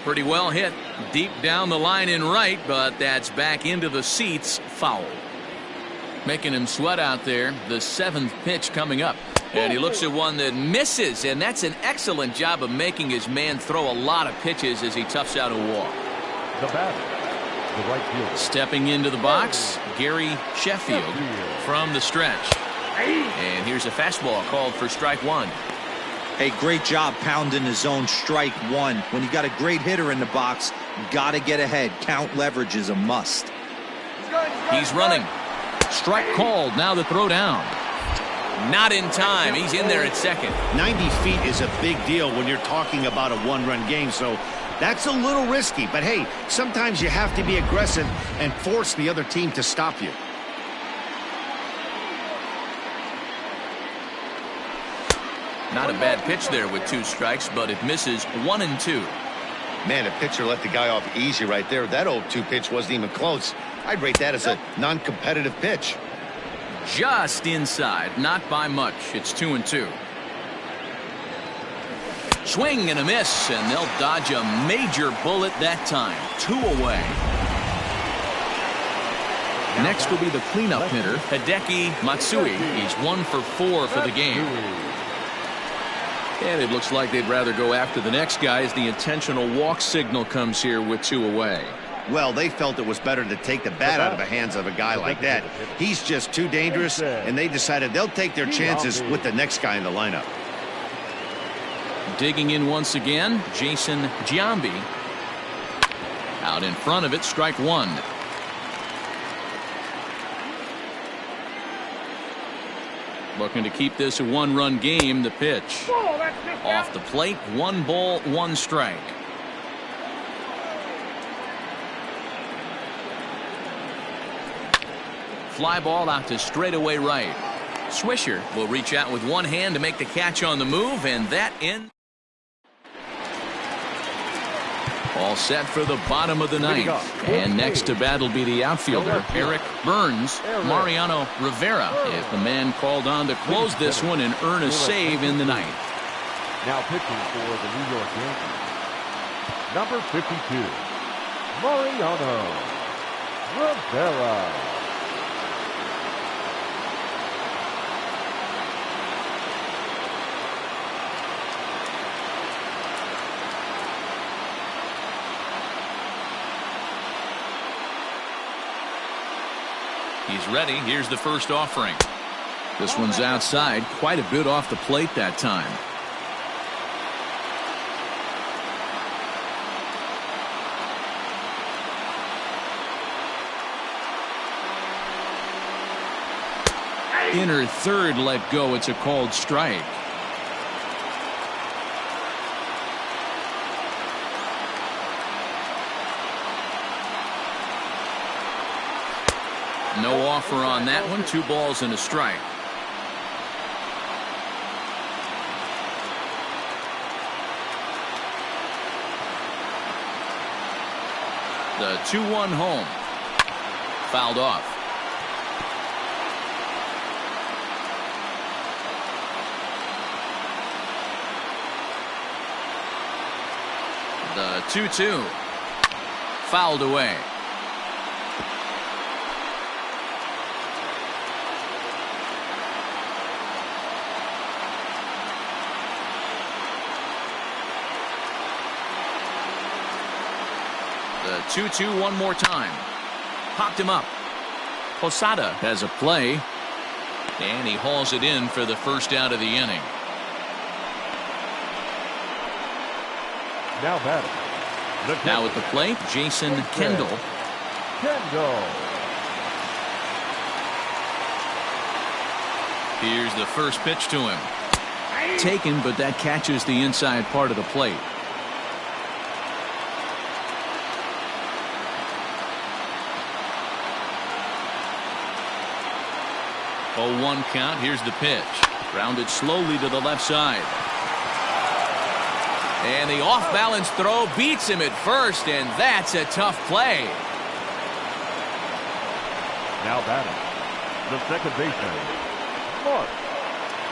Pretty well hit. Deep down the line in right, but that's back into the seats, foul. Making him sweat out there. The seventh pitch coming up. And he looks at one that misses, and that's an excellent job of making his man throw a lot of pitches as he toughs out a walk. The batter, the right fielder. Stepping into the box, Gary Sheffield from the stretch. And here's a fastball called for strike one. Hey, great job pounding the zone, strike one. When you got a great hitter in the box, you got to get ahead. Count leverage is a must. He's running. Strike called. Now the throw down. Not in time. He's in there at second. 90 feet is a big deal when you're talking about a one-run game, so that's a little risky. But hey, sometimes you have to be aggressive and force the other team to stop you. Not a bad pitch there with two strikes, but it misses 1-2. Man, a pitcher let the guy off easy right there. That 0-2 pitch wasn't even close. I'd rate that as a non-competitive pitch. Just inside, not by much. It's 2-2. Swing and a miss, and they'll dodge a major bullet that time. 2 away. Next will be the cleanup hitter, Hideki Matsui. He's 1 for 4 for the game. And it looks like they'd rather go after the next guy as the intentional walk signal comes here with 2 away. Well, they felt it was better to take the bat out of the hands of a guy like that. He's just too dangerous, and they decided they'll take their chances with the next guy in the lineup. Digging in once again, Jason Giambi. Out in front of it, strike one. Looking to keep this a one-run game. The pitch. Off the plate, 1 ball, 1 strike. Fly ball out to straightaway right. Swisher will reach out with one hand to make the catch on the move, and that in. All set for the bottom of the ninth. And next to bat will be the outfielder, Eric Burns. Mariano Rivera is the man called on to close this one and earn a save in the ninth. Now pitching for the New York Yankees, number 52, Mariano Rivera. He's ready. Here's the first offering. This one's outside, quite a bit off the plate that time. Inner third let go. It's a called strike. No offer on that one. 2 balls and a strike. The 2-1 home. Fouled off. The 2-2. Fouled away. The 2-2 one more time. Popped him up. Posada has a play. And he hauls it in for the first out of the inning. Now batting. Now at the plate, Jason Kendall. Kendall. Here's the first pitch to him. Taken, but that catches the inside part of the plate. 0-1 count. Here's the pitch. Grounded slowly to the left side. And the off-balance throw beats him at first, and that's a tough play. Now batting. The second baseman, Mark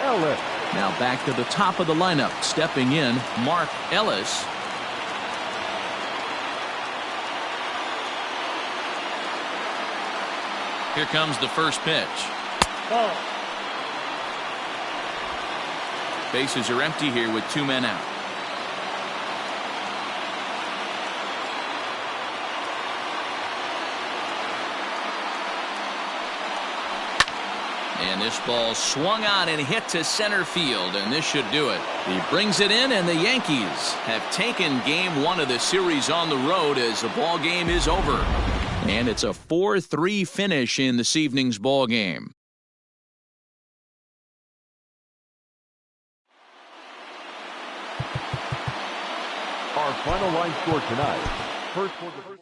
Ellis. Now back to the top of the lineup. Stepping in, Mark Ellis. Here comes the first pitch. Ball. Bases are empty here with 2 men out. And this ball swung on and hit to center field, and this should do it. He brings it in, and the Yankees have taken game 1 of the series on the road as the ball game is over. And it's a 4-3 finish in this evening's ball game. Our final line score tonight. First for the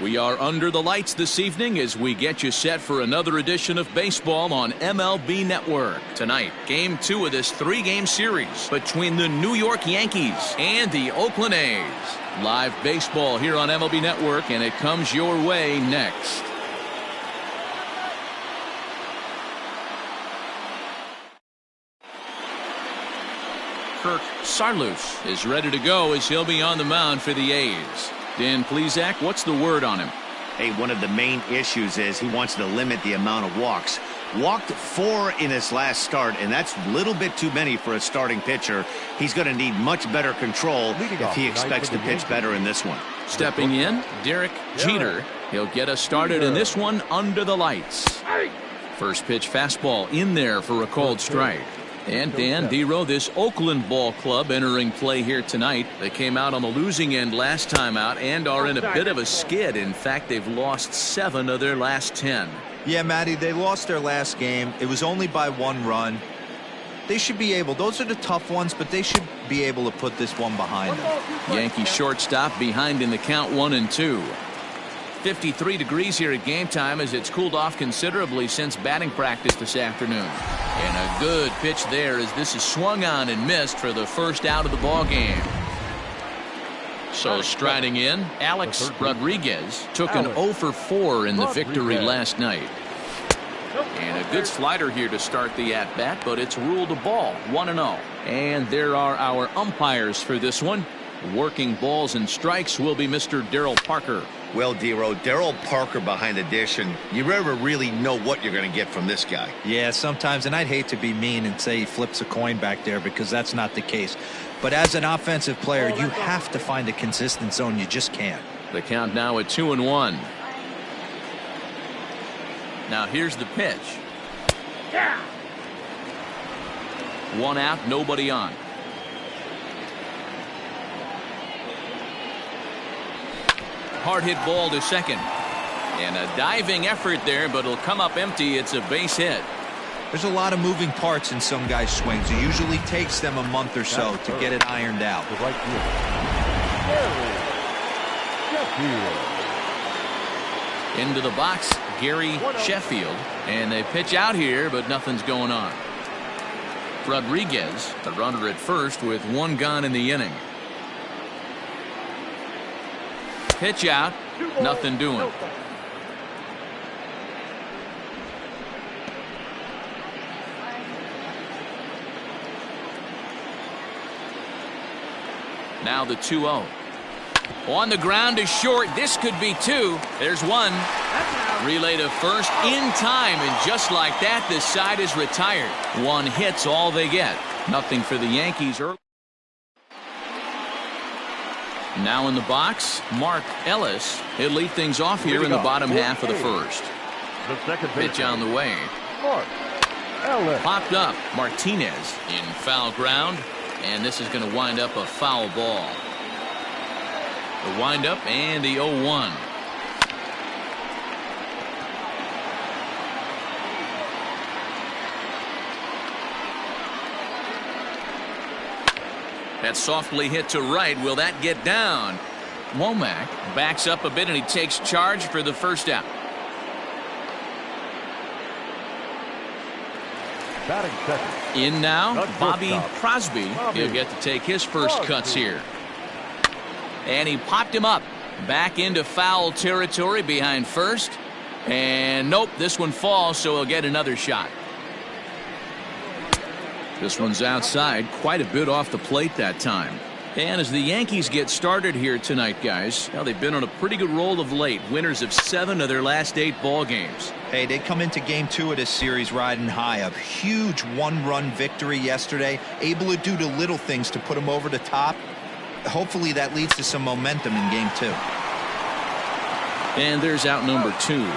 We are under the lights this evening as we get you set for another edition of baseball on MLB Network. Tonight, Game 2 of this 3-game series between the New York Yankees and the Oakland A's. Live baseball here on MLB Network, and it comes your way next. Kirk Saarloos is ready to go as he'll be on the mound for the A's. Dan Plesac, what's the word on him? Hey, one of the main issues is he wants to limit the amount of walks. Walked 4 in his last start, and that's a little bit too many for a starting pitcher. He's going to need much better control if he expects to pitch better in this one. Stepping in, Derek Jeter. He'll get us started in this one under the lights. First pitch fastball in there for a called strike. And Dan Dero, this Oakland ball club entering play here tonight. They came out on the losing end last time out and are in a bit of a skid. In fact, they've lost 7 of their last 10. Yeah, Matty, they lost their last game. It was only by 1 run. They should be able, those are the tough ones, but they should be able to put this one behind them. Yankee shortstop behind in the count 1-2. 53 degrees here at game time as it's cooled off considerably since batting practice this afternoon. And a good pitch there as this is swung on and missed for the first out of the ball game. So striding in, Alex Rodriguez took an 0 for 4 in the victory last night. And a good slider here to start the at-bat, but it's ruled a ball, 1-0. And there are our umpires for this one. Working balls and strikes will be Mr. Daryl Parker. Well, Dero, Daryl Parker behind the dish, and you never really know what you're going to get from this guy. Yeah, sometimes, and I'd hate to be mean and say he flips a coin back there because that's not the case. But as an offensive player, you have to find a consistent zone. You just can't. The count now at 2-1. Now here's the pitch. 1 out, nobody on. Hard hit ball to second. And a diving effort there, but it'll come up empty. It's a base hit. There's a lot of moving parts in some guys' swings. It usually takes them a month or so to get it ironed out. Into the box, Gary Sheffield. And they pitch out here, but nothing's going on. Rodriguez, the runner at first with 1 gone in the inning. Pitch out, nothing doing. Now the 2-0. On the ground is short. This could be 2. There's 1. Relay to first in time, and just like that, this side is retired. 1 hit's all they get. Nothing for the Yankees early. Now in the box, Mark Ellis. He'll lead things off here in the bottom half of the first. The second Pitch on the way. Mark Ellis. Popped up. Martinez in foul ground. And this is going to wind up a foul ball. The windup and the 0-1. That's softly hit to right. Will that get down? Womack backs up a bit and he takes charge for the first out. Batting second. In now, Bobby Crosby. He'll get to take his first cuts here. And he popped him up. Back into foul territory behind first. And nope, this one falls, so he'll get another shot. This one's outside, quite a bit off the plate that time. And as the Yankees get started here tonight, guys, well, they've been on a pretty good roll of late. Winners of 7 of their last 8 ball games. Hey, they come into game 2 of this series riding high. A huge 1-run victory yesterday. Able to do the little things to put them over the top. Hopefully that leads to some momentum in game 2. And there's out number 2.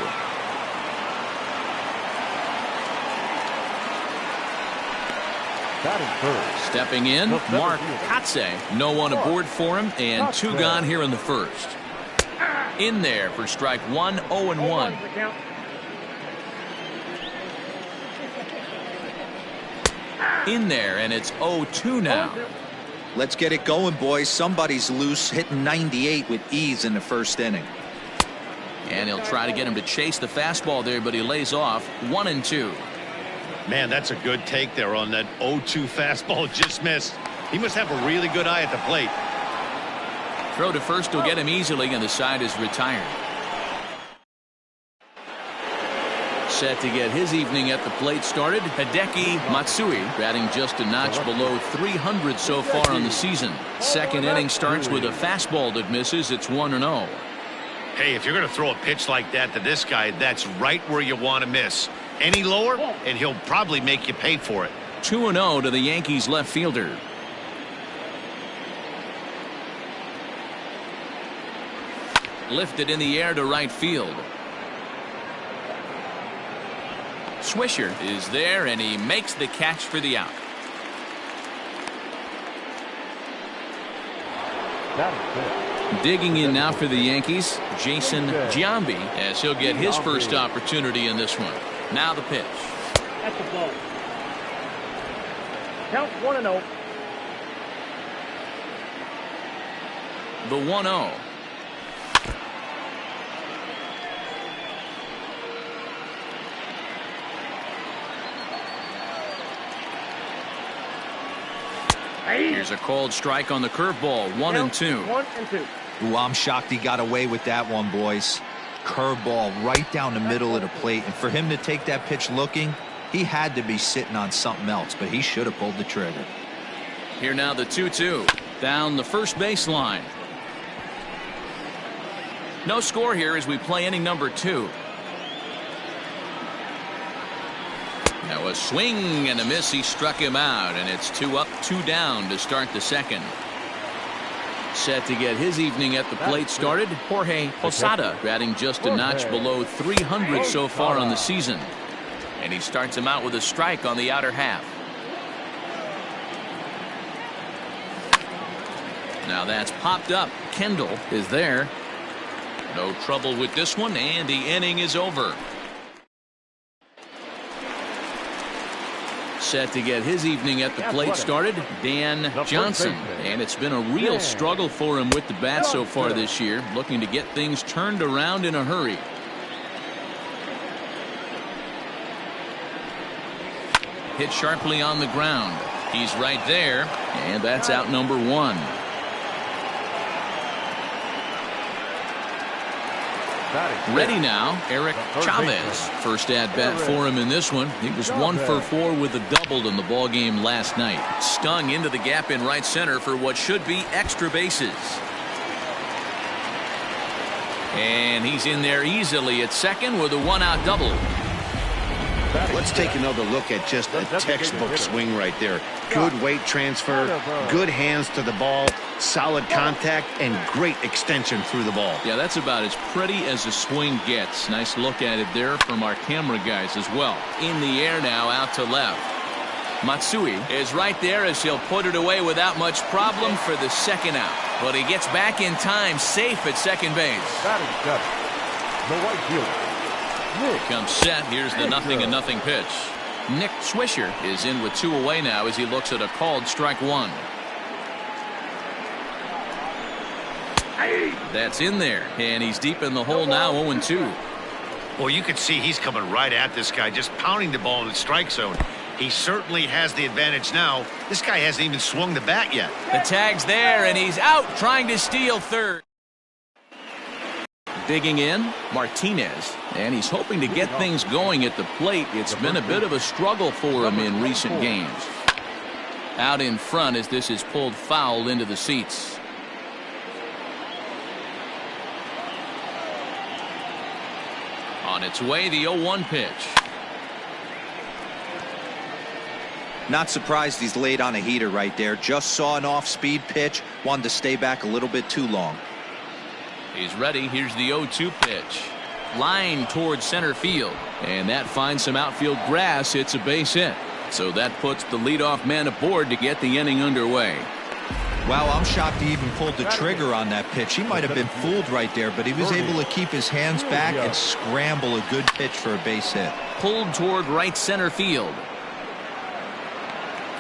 Stepping in, Mark Kotsay. No one aboard for him, and 2 gone here in the first. In there for strike 1, 0-1. In there, and it's 0-2 now. Let's get it going, boys. Somebody's loose, hitting 98 with ease in the first inning. And he'll try to get him to chase the fastball there, but he lays off 1-2. Man, that's a good take there on that 0-2 fastball. Just missed. He must have a really good eye at the plate. Throw to first will get him easily, and the side is retired. Set to get his evening at the plate started, Hideki Matsui, batting just a notch below 300 so far on the season. Second inning starts with a fastball that misses. It's 1-0. Hey, if you're going to throw a pitch like that to this guy, that's right where you want to miss. Any lower, and he'll probably make you pay for it. 2-0 to the Yankees left fielder. Lifted in the air to right field. Swisher is there, and he makes the catch for the out. Digging in now for the Yankees, Jason Giambi, as he'll get his first opportunity in this one. Now the pitch. That's the ball. Count 1-0. The 1-0. Here's a called strike on the curveball. 1-2. 1-2. Ooh, I'm shocked he got away with that one, boys. Curveball right down the middle of the plate, and for him to take that pitch looking, he had to be sitting on something else, but he should have pulled the trigger. Here now the 2-2 down the first baseline. No score here as we play inning number 2. Now a swing and a miss. He struck him out, and it's 2 up, 2 down to start the second. Set to get his evening at the plate started, Jorge Posada, batting just a notch below 300 so far on the season. And he starts him out with a strike on the outer half. Now that's popped up. Kendall is there. No trouble with this one, and the inning is over. Set to get his evening at the plate started, Dan Johnson. And it's been a real struggle for him with the bat so far this year, looking to get things turned around in a hurry. Hit sharply on the ground. He's right there, and that's out number 1. Ready now, Eric Chavez. First at bat for him in this one. He was 1 for 4 with a double in the ball game last night. Stung into the gap in right center for what should be extra bases. And he's in there easily at second with a 1-out double. Let's take another look at just a textbook swing right there. Good weight transfer, good hands to the ball, solid contact, and great extension through the ball. Yeah, that's about as pretty as a swing gets. Nice look at it there from our camera guys as well. In the air now, out to left. Matsui is right there as he'll put it away without much problem for the second out. But he gets back in time, safe at second base. The right fielder. Comes set. Here's the 0-0 pitch. Nick Swisher is in with 2 away now as he looks at a called strike 1. That's in there, and he's deep in the hole now. 0-2. Well, you can see he's coming right at this guy, just pounding the ball in the strike zone. He certainly has the advantage now. This guy hasn't even swung the bat yet. The tag's there, and he's out trying to steal third. Digging in, Martinez, and he's hoping to get things going at the plate. It's been a bit of a struggle for him in recent games. Out in front as this is pulled foul into the seats. On its way, the 0-1 pitch. Not surprised he's laid on a heater right there. Just saw an off-speed pitch, wanted to stay back a little bit too long. He's ready. Here's the 0-2 pitch. Line towards center field. And that finds some outfield grass. It's a base hit. So that puts the leadoff man aboard to get the inning underway. Wow, I'm shocked he even pulled the trigger on that pitch. He might have been fooled right there, but he was able to keep his hands back and scramble a good pitch for a base hit. Pulled toward right center field.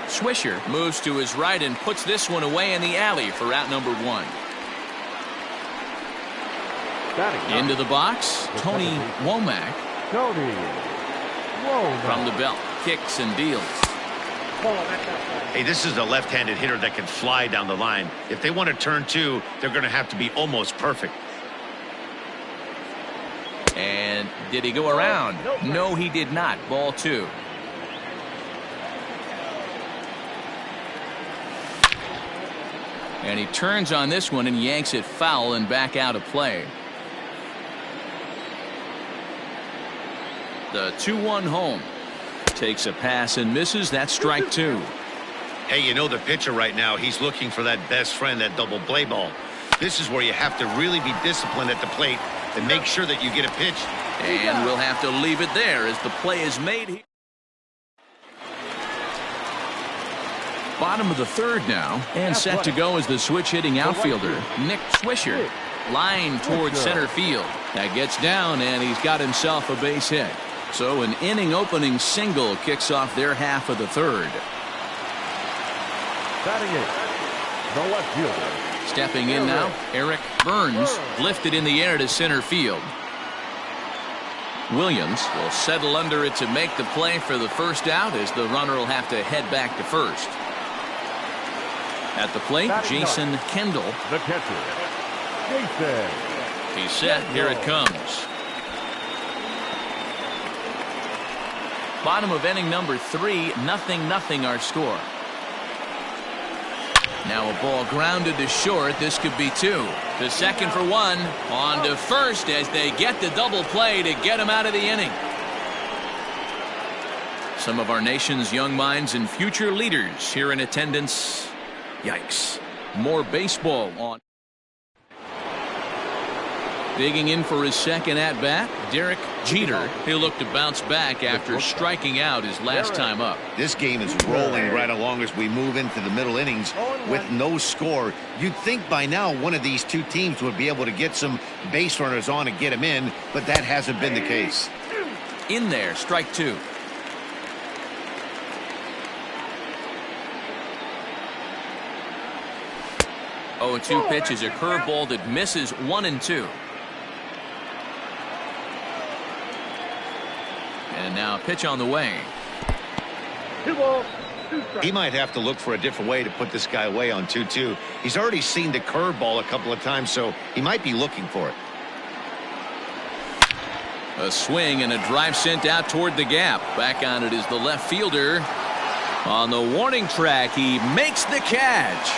Swisher moves to his right and puts this one away in the alley for out number 1. Into the box, Tony Womack. Tony Womack. From the belt, kicks and deals. Hey, this is a left-handed hitter that can fly down the line. If they want to turn two, they're going to have to be almost perfect. And did he go around? No, he did not. Ball 2. And he turns on this one and yanks it foul and back out of play. The 2-1 home. Takes a pass and misses. That's strike 2. Hey, you know the pitcher right now, he's looking for that best friend, that double play ball. This is where you have to really be disciplined at the plate and make sure that you get a pitch. And we'll have to leave it there as the play is made here. Bottom of the 3rd now, and set to go is the switch-hitting outfielder, Nick Swisher. Line towards center field. That gets down, and he's got himself a base hit. So an inning-opening single kicks off their half of the 3rd. Batting it, the left fielder. Stepping in now, Eric Burns, lifted in the air to center field. Williams will settle under it to make the play for the first out, as the runner will have to head back to first. At the plate, Jason Kendall. The catcher, Jason. He's set. Here it comes. Bottom of inning number 3, 0-0 our score. Now a ball grounded to short. This could be 2. To second for 1. On to first as they get the double play to get him out of the inning. Some of our nation's young minds and future leaders here in attendance. Yikes. More baseball on. Digging in for his second at-bat, Derek Jeter. He'll look to bounce back after striking out his last time up. This game is rolling right along as we move into the middle innings with no score. You'd think by now one of these two teams would be able to get some base runners on and get them in, but that hasn't been the case. In there, strike 2. Oh, 2 pitch is a curveball that misses 1-2. And now a pitch on the way. 2 balls, 2 strikes. He might have to look for a different way to put this guy away on 2-2. He's already seen the curveball a couple of times, so he might be looking for it. A swing and a drive sent out toward the gap. Back on it is the left fielder. On the warning track, he makes the catch.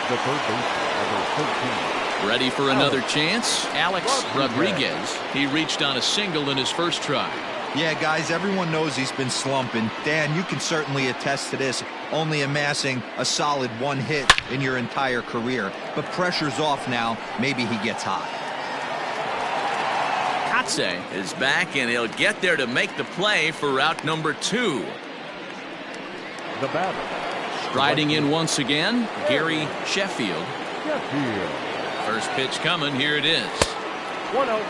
The third baseman, number 13. Ready for another chance? Alex Rodriguez. He reached on a single in his first try. Yeah, guys, everyone knows he's been slumping. Dan, you can certainly attest to this, only amassing a solid 1 hit in your entire career. But pressure's off now. Maybe he gets hot. Kotze is back, and he'll get there to make the play for out number 2. The batter. Striding in once again, Gary Sheffield. Sheffield. First pitch coming. Here it is. 1-0.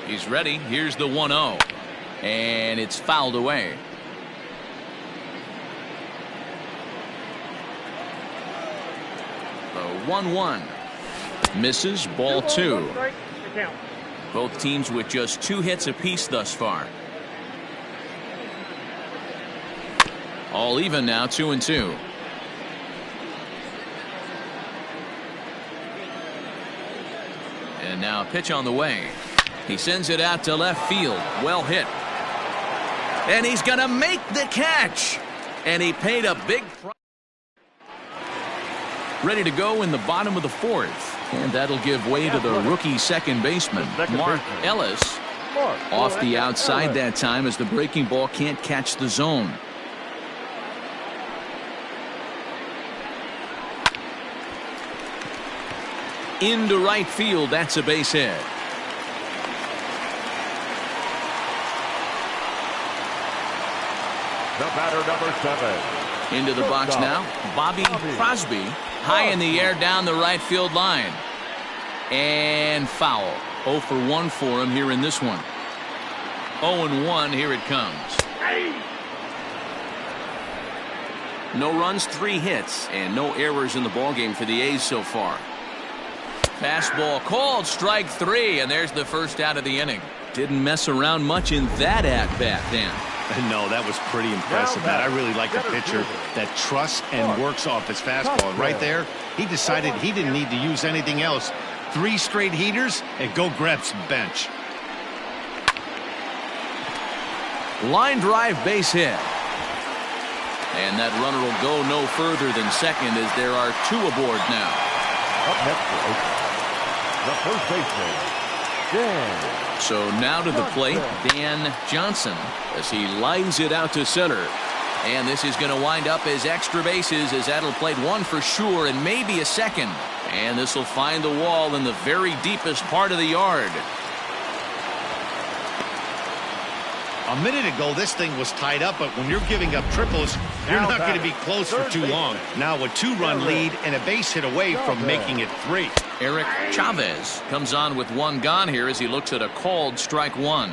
He's ready. Here's the 1-0. And it's fouled away. The 1-1. Misses. Ball 2. 1 strike, the count. Both teams with just 2 hits apiece thus far. All even now, 2-2. And now a pitch on the way. He sends it out to left field. Well hit. And he's going to make the catch. And he paid a big price. Ready to go in the bottom of the 4th. And that'll give way to the rookie second baseman, Mark Ellis. Off the outside that time as the breaking ball can't catch the zone. Into right field. That's a base hit. The batter, number 7. Into the box now, Bobby Crosby. High in the air down the right field line. And foul. 0 for 1 for him here in this one. 0-1. Here it comes. No runs, 3 hits, and no errors in the ballgame for the A's so far. Fastball called, strike 3, and there's the first out of the inning. Didn't mess around much in that at-bat, Dan. No, that was pretty impressive, Matt. I really like a pitcher that trusts and works off his fastball. And right there, he decided he didn't need to use anything else. 3 straight heaters and go grab some bench. Line drive, base hit. And that runner will go no further than second as there are 2 aboard now. Up next for Oakland, the first baseman, Dan. So now to the plate, Dan Johnson, as he lines it out to center. And this is going to wind up as extra bases, as that'll play 1 for sure and maybe a second. And this will find the wall in the very deepest part of the yard. A minute ago, this thing was tied up, but when you're giving up triples, you're not going to be close for too long. Now a 2-run lead and a base hit away from making it 3. Eric Chavez comes on with 1 gone here as he looks at a called strike 1.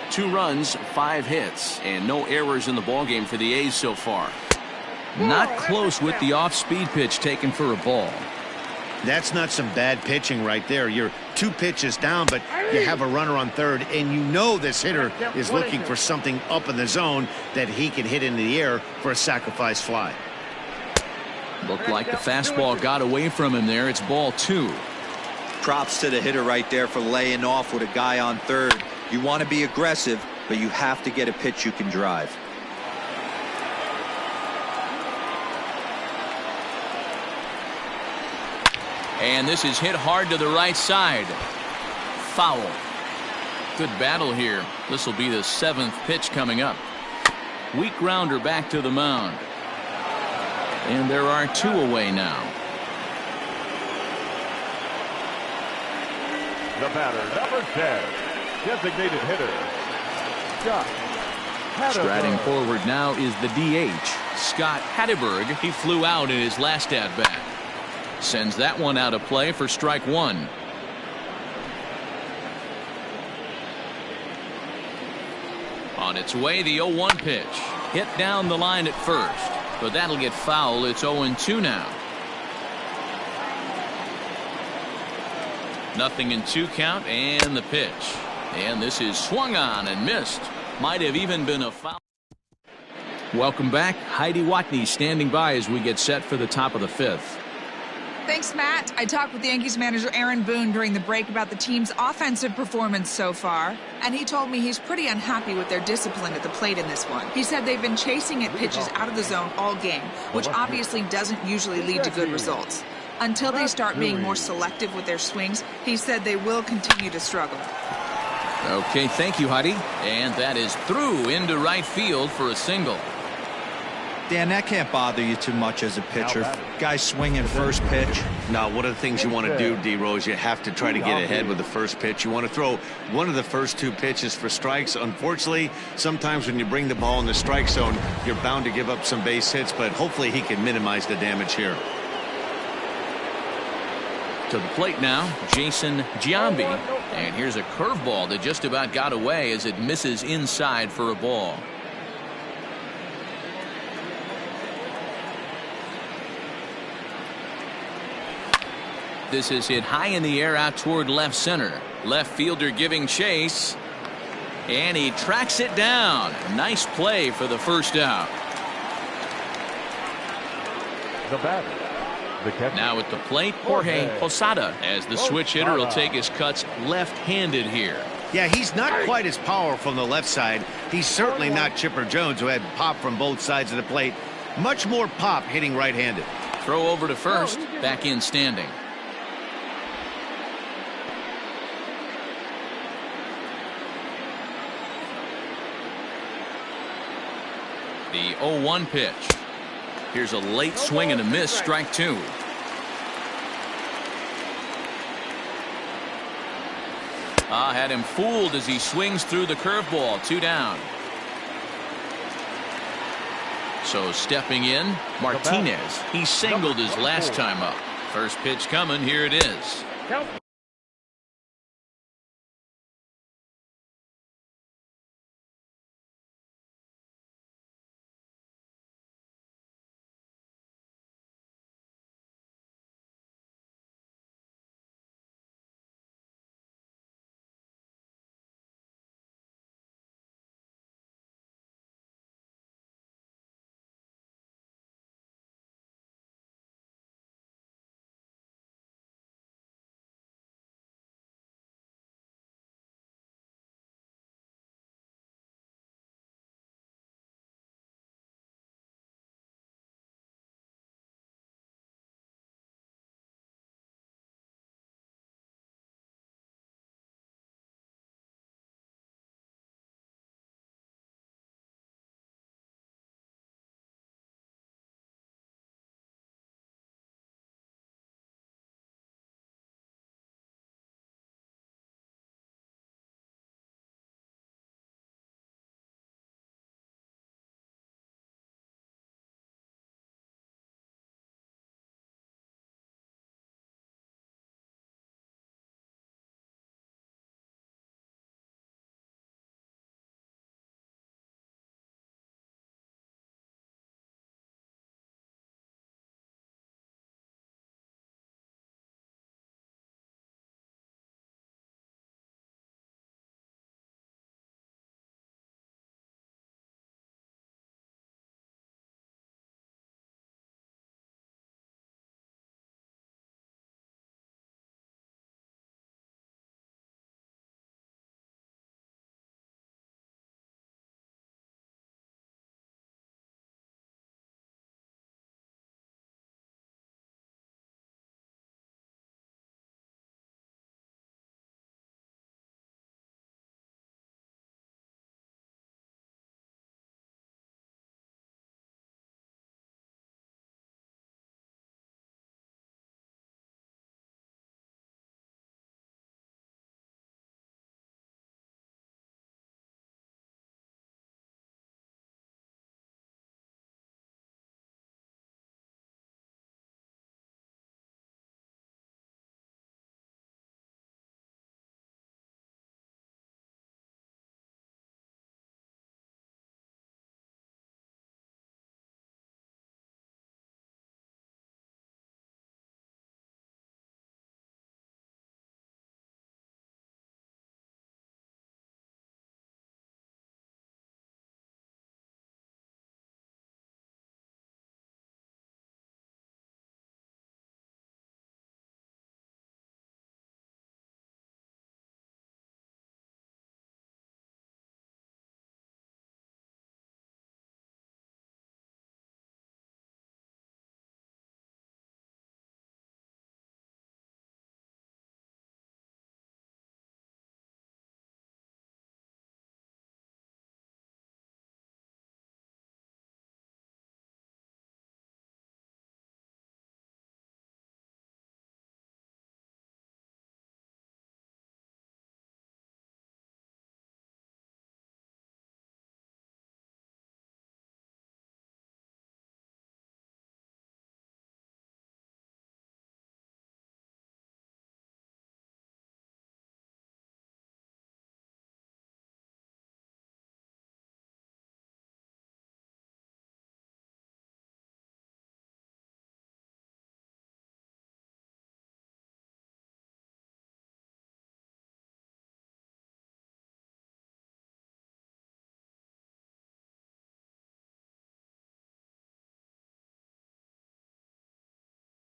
2 runs, 5 hits, and no errors in the ballgame for the A's so far. Not close with the off-speed pitch taken for a ball. That's not some bad pitching right there. You're 2 pitches down, but you have a runner on third, and you know this hitter is looking for something up in the zone that he can hit into the air for a sacrifice fly. Looked like the fastball got away from him there. It's ball 2. Props to the hitter right there for laying off with a guy on third. You want to be aggressive, but you have to get a pitch you can drive. And this is hit hard to the right side. Foul. Good battle here. This will be the 7th pitch coming up. Weak grounder back to the mound. And there are 2 away now. The batter, number 10, designated hitter, Scott Hatteberg. Striding forward now is the DH, Scott Hatteberg. He flew out in his last at-bat. Sends that one out of play for strike 1. On its way, the 0-1 pitch. Hit down the line at first, but that'll get foul. It's 0-2 now. 0-2 count, and the pitch. And this is swung on and missed. Might have even been a foul. Welcome back. Heidi Watney standing by as we get set for the top of the 5th. Thanks, Matt. I talked with Yankees manager Aaron Boone during the break about the team's offensive performance so far, and he told me he's pretty unhappy with their discipline at the plate in this one. He said they've been chasing at pitches out of the zone all game, which obviously doesn't usually lead to good results. Until they start being more selective with their swings, he said they will continue to struggle. Okay, thank you, Heidi. And that is through into right field for a single. Dan, that can't bother you too much as a pitcher. Guy swinging first pitch. Now, one of the things you want to do, D-Rose, you have to try to get ahead with the first pitch. You want to throw one of the first 2 pitches for strikes. Unfortunately, sometimes when you bring the ball in the strike zone, you're bound to give up some base hits, but hopefully he can minimize the damage here. To the plate now, Jason Giambi. And here's a curveball that just about got away as it misses inside for a ball. This is hit high in the air out toward left center. Left fielder giving chase. And he tracks it down. Nice play for the first out. The batter, the catcher. Now at the plate, Jorge Posada, as the switch hitter will take his cuts left-handed here. Yeah, he's not quite as powerful on the left side. He's certainly not Chipper Jones, who had pop from both sides of the plate. Much more pop hitting right-handed. Throw over to first, back in standing. The 0-1 pitch. Here's a late swing and a miss, strike 2. Had him fooled as he swings through the curveball. 2 down. So stepping in, Martinez. He singled his last time up. First pitch coming. Here it is.